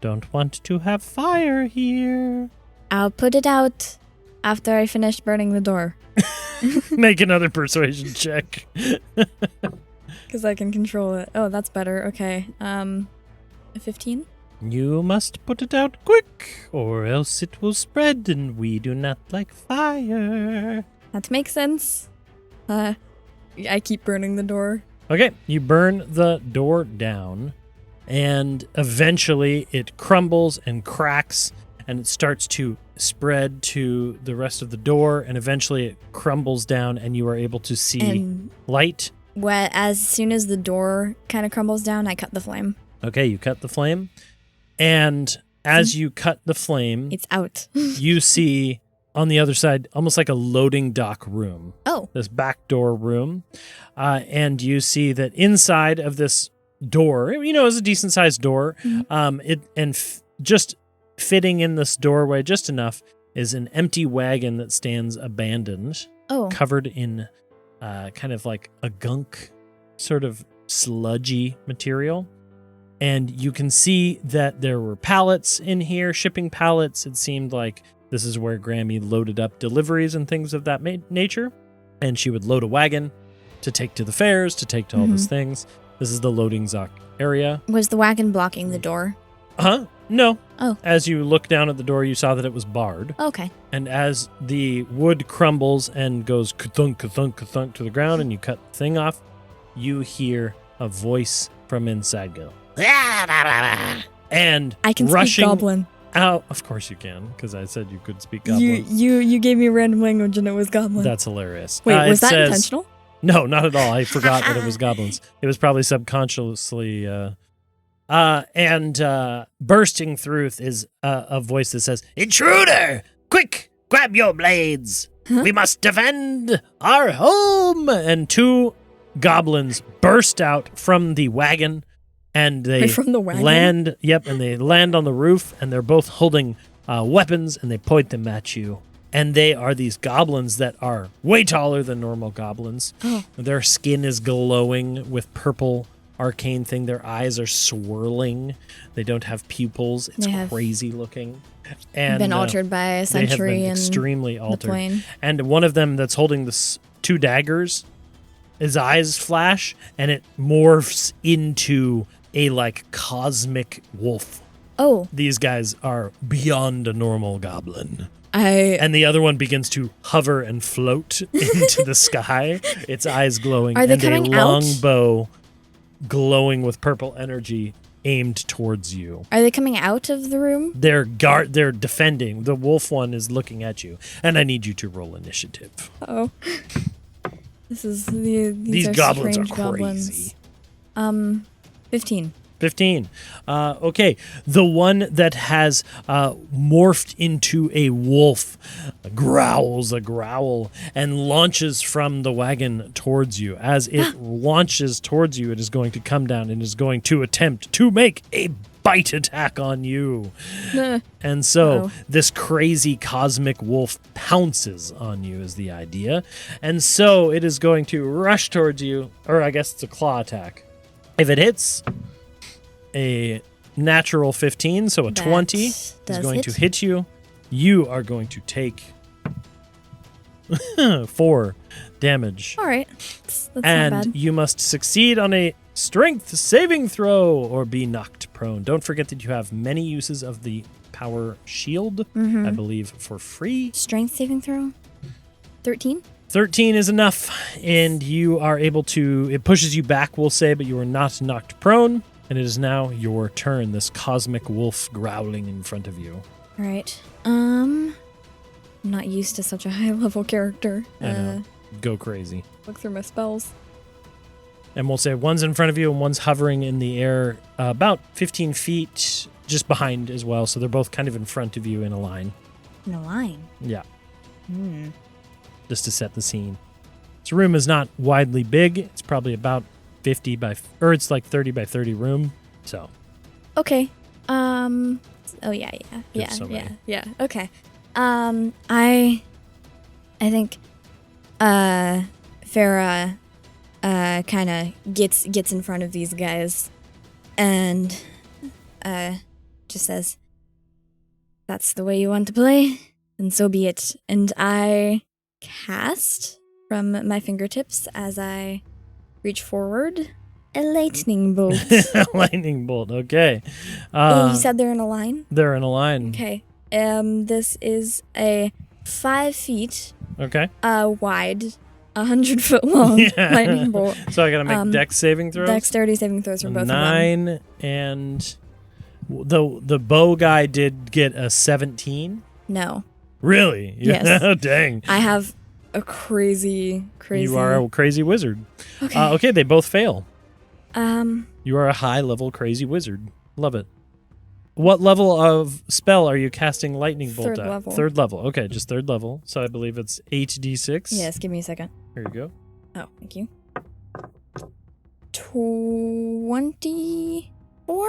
Don't want to have fire here." I'll put it out after I finish burning the door. Make another persuasion check. Because I can control it. Oh, that's better. Okay. A 15? You must put it out quick, or else it will spread, and we do not like fire. That makes sense. I keep burning the door. Okay, you burn the door down, and eventually it crumbles and cracks, and it starts to spread to the rest of the door, and eventually it crumbles down, and you are able to see And light. as soon as the door kind of crumbles down, I cut the flame. Okay, you cut the flame, and as you cut the flame, It's out. you see on the other side almost like a loading dock room. Oh. This back door room. And you see that inside of this door, is a decent sized door. Just fitting in this doorway just enough is an empty wagon that stands abandoned, Oh. covered in kind of like a gunk, sort of sludgy material. And you can see that there were pallets in here, shipping pallets. It seemed like this is where Grammy loaded up deliveries and things of that nature. And she would load a wagon to take to the fairs, to take to all these things. This is the loading dock area. Was the wagon blocking the door? Huh? No. Oh. As you look down at the door, you saw that it was barred. Okay. And as the wood crumbles and goes ka-thunk, ka-thunk, ka-thunk to the ground and you cut the thing off, you hear a voice from inside go. And I can rushing speak Goblin. out, of course you can, because I said you could speak Goblin. You gave me random language and it was Goblin. That's hilarious. Wait, was it that says- intentional? No, not at all. I forgot that it was goblins. It was probably subconsciously. Bursting through is a voice that says, Intruder! Quick! Grab your blades! Huh? We must defend our home! and two goblins burst out from the wagon, and they Right from the wagon? land. Yep, and they land on the roof, and they're both holding weapons, and they point them at you. And they are these goblins that are way taller than normal goblins. Oh. Their skin is glowing with purple arcane thing. Their eyes are swirling. They don't have pupils. It's They have crazy looking. And been altered by a they have century been in extremely the altered. plane. And one of them that's holding two daggers, his eyes flash, and it morphs into a cosmic wolf. Oh, These guys are beyond a normal goblin. I And the other one begins to hover and float into the sky, its eyes glowing, Are they and coming a long out? bow glowing with purple energy aimed towards you. Are they coming out of the room? They're defending. The wolf one is looking at you, and I need you to roll initiative. Oh. This is these are goblins are strange crazy. Goblins. 15. 15. Okay. The one that has morphed into a wolf growls a growl and launches from the wagon towards you. As it launches towards you, it is going to come down and is going to attempt to make a bite attack on you. And so Uh-oh. this crazy cosmic wolf pounces on you is the idea. And so it is going to rush towards you, or I guess it's a claw attack. If it hits, a natural 15, so a That 20 is does going to hit. hit you. You are going to take 4 damage. All right. That's not And bad. you must succeed on a strength saving throw or be knocked prone. Don't forget that you have many uses of the power shield, Mm-hmm. I believe, for free. Strength saving throw? 13? 13 is enough, and you are able to, it pushes you back, we'll say, but you are not knocked prone. And it is now your turn, this cosmic wolf growling in front of you. All right. I'm not used to such a high level character. I know. Go crazy. Look through my spells. And we'll say one's in front of you and one's hovering in the air about 15 feet just behind as well. So they're both kind of in front of you in a line. In a line. Yeah, Hmm. just to set the scene. This room is not widely big. It's probably about 50 by, or it's like 30 by 30 room. So Okay. Oh yeah. There's so many. Yeah. Okay. I think Farah kind of gets in front of these guys and just says, "That's the way you want to play, and so be it." And I cast from my fingertips as I reach forward a lightning bolt. Lightning bolt. Okay. You said they're in a line? They're in a line. Okay. This is a 5 feet Okay. wide, 100 foot long lightning bolt. So I gotta make dex saving throws. Dexterity saving throws for both of them. 9 and the bow guy did get a 17. No. Really? Yes. Oh, dang. I have a crazy. You are a crazy wizard. Okay. Okay, they both fail. Um. You are a high level crazy wizard. Love it. What level of spell are you casting lightning bolt Third at? level. Third level. Okay, just third level. So I believe it's 8d6. Yes. Give me a second. Here you go. Oh, thank you. 24.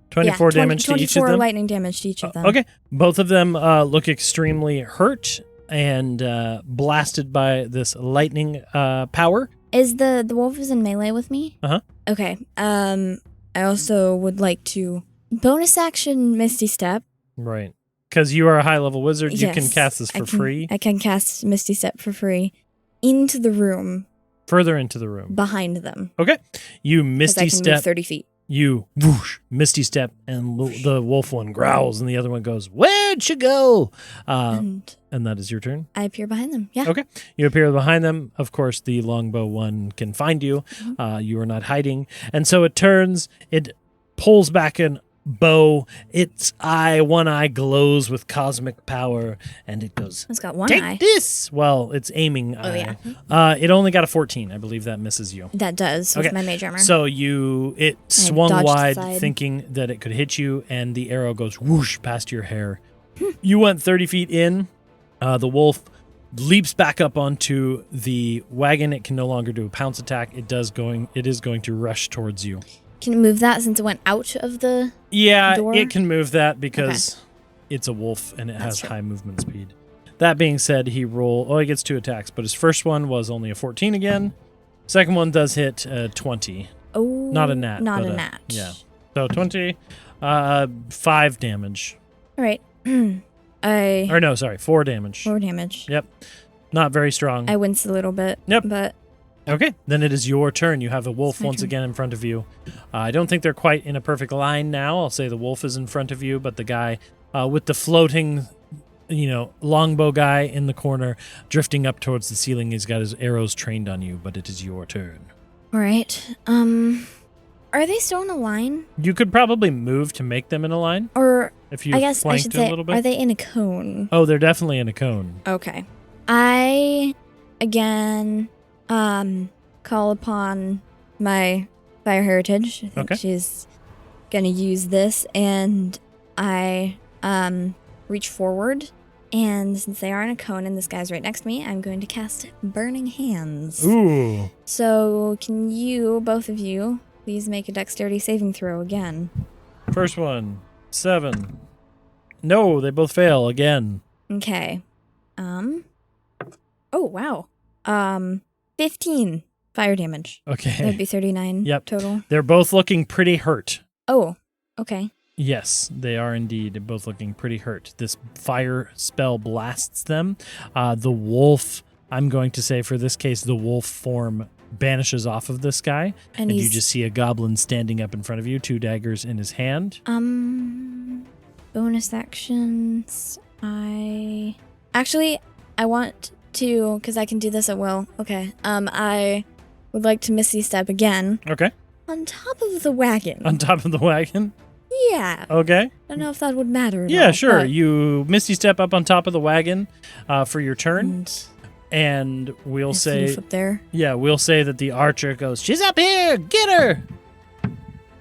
24 damage to each of 24 them. lightning damage to each of them. Okay. Both of them look extremely hurt and blasted by this lightning power. Is the wolf is in melee with me? Uh-huh. Okay. I also would like to bonus action Misty Step. Right. Because you are a high level wizard, you Yes, can cast this for free. I can cast Misty Step for free into the room Further into the room. behind them. Okay. You 'Cause misty I can step. move 30 feet. You whoosh, misty step, and the wolf one growls, and the other one goes, "Where'd you go?" And And that is your turn. I appear behind them. Yeah. Okay. You appear behind them. Of course, the longbow one can find you. Mm-hmm. You are not hiding. And so it turns, it pulls back an bow. Its one eye glows with cosmic power, and it goes, It's got one "Take eye. this!" Well, it's aiming Oh, eye. yeah. It only got a 14. I believe that misses you. That does with my mage armor. So it swung dodged wide, aside. thinking that it could hit you, and the arrow goes whoosh past your hair. You went 30 feet in. The wolf leaps back up onto the wagon. It can no longer do a pounce attack. It is going to rush towards you. Can it move that since it went out of the... Yeah, door? it can move that because it's a wolf and it That's has true. high movement speed. That being said, he gets 2 attacks, but his first one was only a 14 again. Second one does hit 20. Oh, Not a nat. Not but a nat. Yeah. So 20, 5 damage. All right. Or no, sorry, 4 damage. 4 damage. Yep. Not very strong. I wince a little bit. Yep. But Okay, then it is your turn. You have a wolf It's my once turn. again in front of you. I don't think they're quite in a perfect line now. I'll say the wolf is in front of you, but the guy with the floating, longbow guy in the corner, drifting up towards the ceiling, he's got his arrows trained on you, but it is your turn. all right. Are they still in a line? You could probably move to make them in a line Or if you I guess I flanked should a say, little bit. are they in a cone? Oh, they're definitely in a cone. Okay. I, again, call upon my fire heritage. I think Okay. she's gonna use this, and I, reach forward, and since they are in a cone and this guy's right next to me, I'm going to cast Burning Hands. Ooh. So, can you, both of you, please make a dexterity saving throw again? First one, 7. No, they both fail again. Okay. Oh, wow. 15 fire damage. That Okay. would be 39 Yep. total. They're both looking pretty hurt. Oh, okay. Yes, they are indeed both looking pretty hurt. This fire spell blasts them. The wolf, I'm going to say for this case, the wolf form banishes off of this guy. And you he's, just see a goblin standing up in front of you, 2 daggers in his hand. bonus actions. I want to, because I can do this at will. Okay. I would like to Misty Step again Okay. on top of the wagon. On top of the wagon. Yeah. Okay. I don't know if that would matter at Yeah, all, sure. but- You misty step up on top of the wagon for your turn, and and we'll there's the say, roof up there. we'll say that the archer goes, "She's up here, get her!"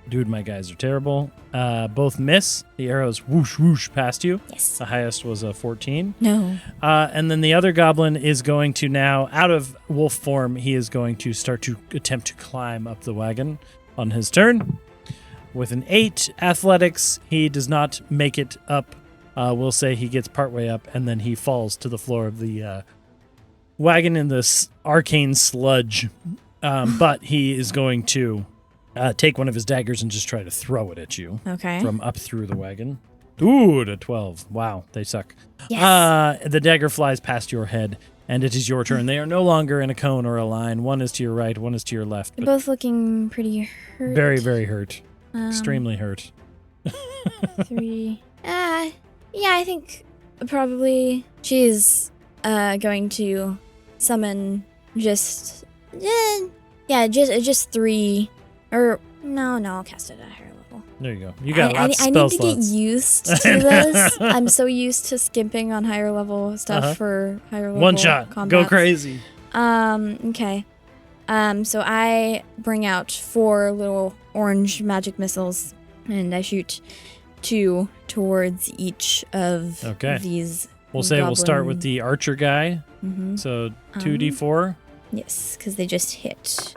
Dude, my guys are terrible. Both miss. The arrows whoosh whoosh past you. Yes. The highest was a 14. No. And then the other goblin is going to now, out of wolf form, he is going to start to attempt to climb up the wagon on his turn. With an 8 athletics, he does not make it up. We'll say he gets partway up, and then he falls to the floor of the wagon in this arcane sludge. But he is going to take one of his daggers and just try to throw it at you Okay. from up through the wagon. Ooh, to 12. Wow, they suck. Yes. The dagger flies past your head, and it is your turn. They are no longer in a cone or a line. One is to your right, one is to your left. They're But both looking pretty hurt. very, very hurt. Um, Extremely hurt. 3. Yeah, I think probably she's going to summon just just 3 or no, I'll cast it at a higher level. There you go. You got I lots of need spell to get slots. used to this. I'm so used to skipping on higher level stuff for higher level One shot. Go combats. crazy. Okay. So I bring out 4 little orange magic missiles, and I shoot 2 towards each of these. We'll say we'll start with goblin- the archer guy. Mm-hmm. So 2d4. Yes, because they just hit.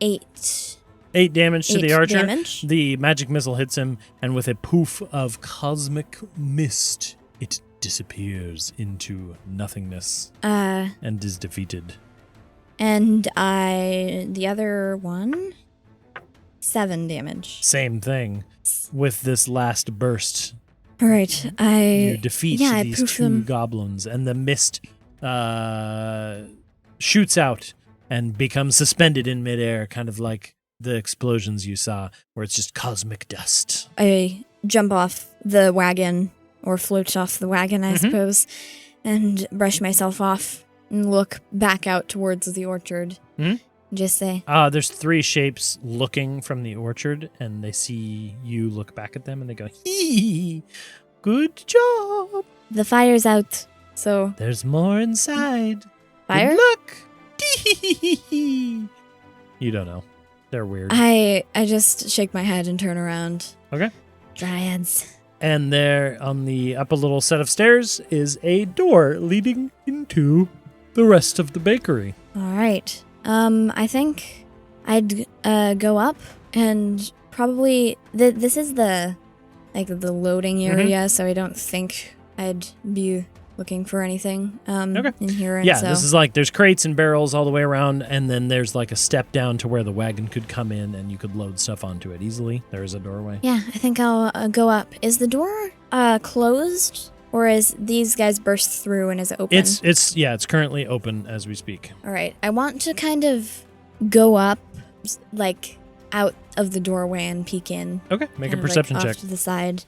8. 8 damage to the 8 archer. damage. The magic missile hits him, and with a poof of cosmic mist, it disappears into nothingness and is defeated. And the other one, 7 damage. Same thing. With this last burst, All right, you defeat I these poof 2 them. goblins, and the mist shoots out and becomes suspended in midair, kind of like the explosions you saw, where it's just cosmic dust. I jump off the wagon, or float off the wagon, I suppose, and brush myself off and look back out towards the orchard. Mhm. Just say, There's 3 shapes looking from the orchard, and they see you look back at them, and they go, hee, good job. the fire's out. So, There's more inside. fire? Good luck. You don't know. They're weird. I just shake my head and turn around. Okay. Dryads. And there on the up a little set of stairs is a door leading into the rest of the bakery. All right. I think I'd go up and probably this is the loading area, so I don't think I'd be looking for anything in here. And Yeah, so this is like there's crates and barrels all the way around, and then there's like a step down to where the wagon could come in and you could load stuff onto it easily. There is a doorway. yeah, I think I'll go up. Is the door closed, or is these guys burst through and is it open? It's currently open as we speak. All right. I want to kind of go up, like out of the doorway and peek in. Okay, make a kind of, perception like, check. off to the side.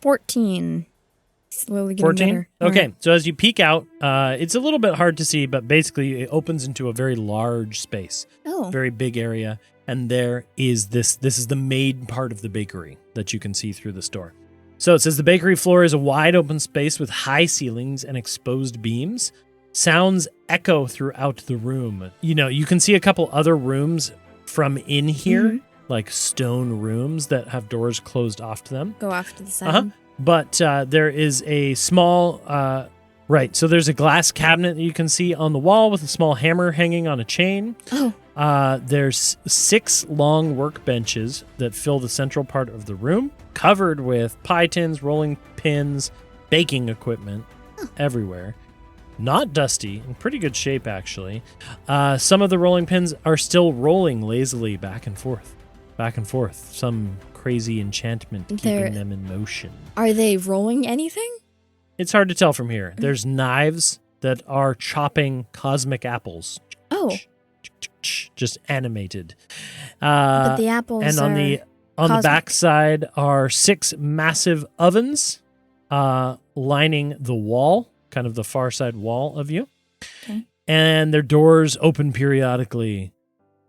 14. Slowly getting 14? better. All Okay, right. so as you peek out, it's a little bit hard to see, but basically it opens into a very large space, Oh. very big area, and there is this is the main part of the bakery that you can see through this door. So it says the bakery floor is a wide open space with high ceilings and exposed beams. Sounds echo throughout the room. You know, you can see a couple other rooms from in here, like stone rooms that have doors closed off to them. Go off to the side. Uh-huh. But there is a small, so there's a glass cabinet that you can see on the wall with a small hammer hanging on a chain. Oh. There's 6 long workbenches that fill the central part of the room, covered with pie tins, rolling pins, baking equipment everywhere. Not dusty, in pretty good shape, actually. Some of the rolling pins are still rolling lazily back and forth. Some crazy enchantment keeping them in motion. Are they rolling anything? It's hard to tell from here. There's knives that are chopping cosmic apples. Oh. Just animated. But the apples and on are the cosmic. back side are 6 massive ovens lining the wall, kind of the far side wall of you. Okay. And their doors open periodically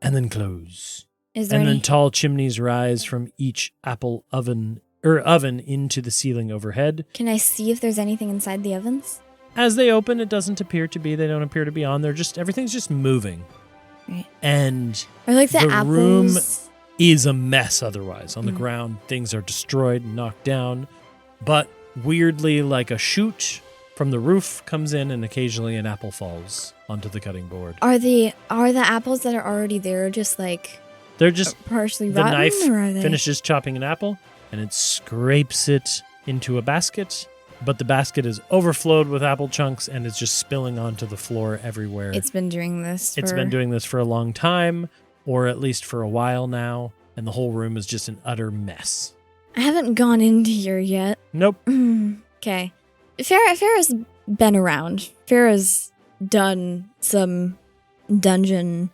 and then close. Is there And any? then tall chimneys rise from each apple oven into the ceiling overhead. Can I see if there's anything inside the ovens? As they open, it doesn't appear to be. They don't appear to be on. Everything's just moving. Right. And Or like the The room- apples? is a mess otherwise. On the ground, things are destroyed, knocked down. But weirdly, like a chute from the roof comes in and occasionally an apple falls onto the cutting board. Are the apples that are already there just like They're just, partially the rotten, knife or are they? finishes chopping an apple and it scrapes it into a basket but the basket is overflowed with apple chunks and is just spilling onto the floor everywhere. It's been doing this. It's been doing this for a long time, or at least for a while now, and the whole room is just an utter mess. I haven't gone into here yet. Nope. Okay. Farrah's been around. Farrah's done some dungeon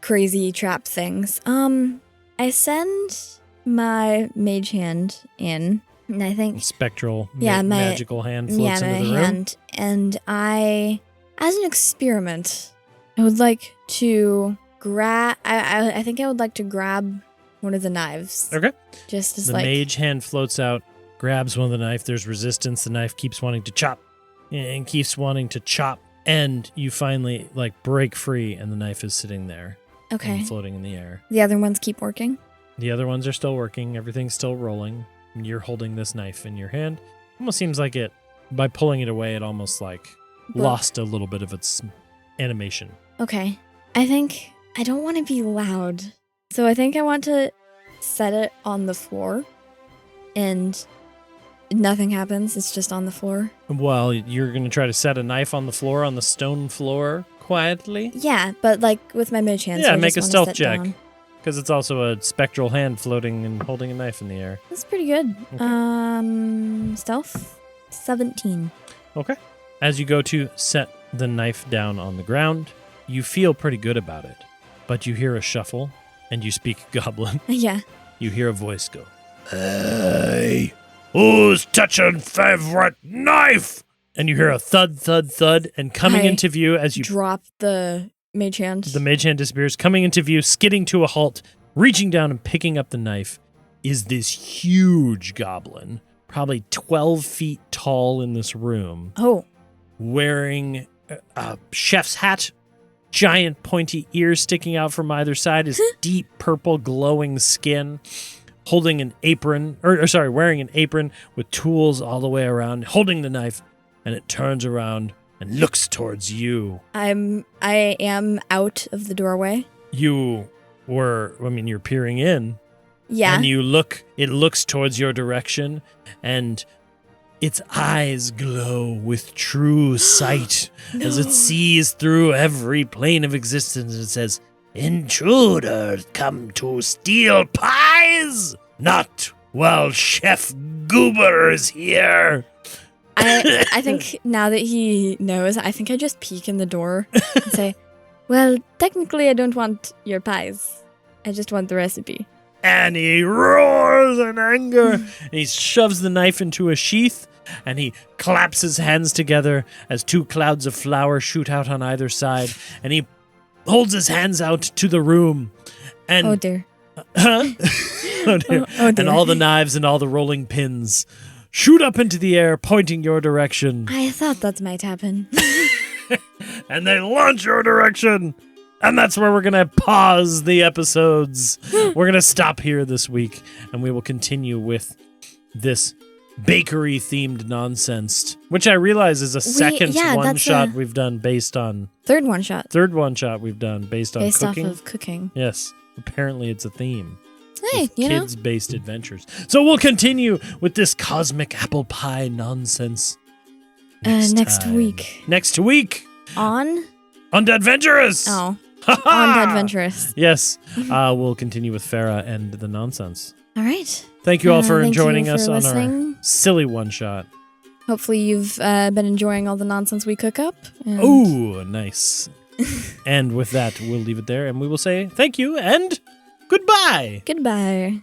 crazy trap things. I send my mage hand in, and I think Spectral, my magical hand floats into the room. hand, and I, as an experiment, I would like to grab. I think I would like to grab one of the knives. Okay. Just as The like mage hand floats out, grabs one of the knife. There's resistance. The knife keeps wanting to chop and keeps wanting to chop. And you finally break free, and the knife is sitting there okay. and floating in the air. The other ones keep working. The other ones are still working. Everything's still rolling. And you're holding this knife in your hand. Almost seems like it, by pulling it away, it almost lost a little bit of its animation. Okay. I think I don't want to be loud. So I think I want to set it on the floor and nothing happens. It's just on the floor. Well, you're going to try to set a knife on the floor, on the stone floor, quietly? Yeah, but with my mage hand. Yeah, so I make just a wanna stealth sit check. down. Because it's also a spectral hand floating and holding a knife in the air. That's pretty good. Okay. Stealth 17. Okay. As you go to set the knife down on the ground, you feel pretty good about it. But you hear a shuffle, and you speak Goblin. Yeah. You hear a voice go, Hey, who's touching favorite knife? and you hear a thud, thud, thud, and coming I into view as you drop the mage hand. the mage hand disappears, coming into view, skidding to a halt, reaching down and picking up the knife, is this huge goblin, probably 12 feet tall in this room, Oh. wearing a chef's hat, giant pointy ears sticking out from either side, his deep purple glowing skin, holding an apron, wearing an apron with tools all the way around, holding the knife, and it turns around and looks towards you. I am out of the doorway. You're peering in. Yeah. And it looks towards your direction, and its eyes glow with true sight as it sees through every plane of existence. It says, "Intruders come to steal pies? Not while Chef Goober is here." I think now that he knows, I think I just peek in the door and say, well, technically I don't want your pies. I just want the recipe. And he roars in anger. And he shoves the knife into a sheath, and he claps his hands together as two clouds of flour shoot out on either side. And he holds his hands out to the room. And Oh dear. Huh? Oh dear. Oh dear. And all the knives and all the rolling pins shoot up into the air, pointing your direction. I thought that might happen. And they launch your direction. And that's where we're going to pause the episodes. We're going to stop here this week, and we will continue with this bakery-themed nonsense, which I realize is a second one-shot we've done based on... Third one-shot. Third one-shot we've done based on cooking. Off of cooking. Yes. Apparently it's a theme. Hey, with kids-based adventures. So we'll continue with this cosmic apple pie nonsense next time. week. Next week On Adventurous! on the Adventurous. Yes. We'll continue with Farah and the nonsense. All right. Thank you all for thank joining you us for on listening. our silly one-shot. Hopefully you've been enjoying all the nonsense we cook up. and- Ooh, nice. And with that, we'll leave it there, and we will say thank you and goodbye. Goodbye.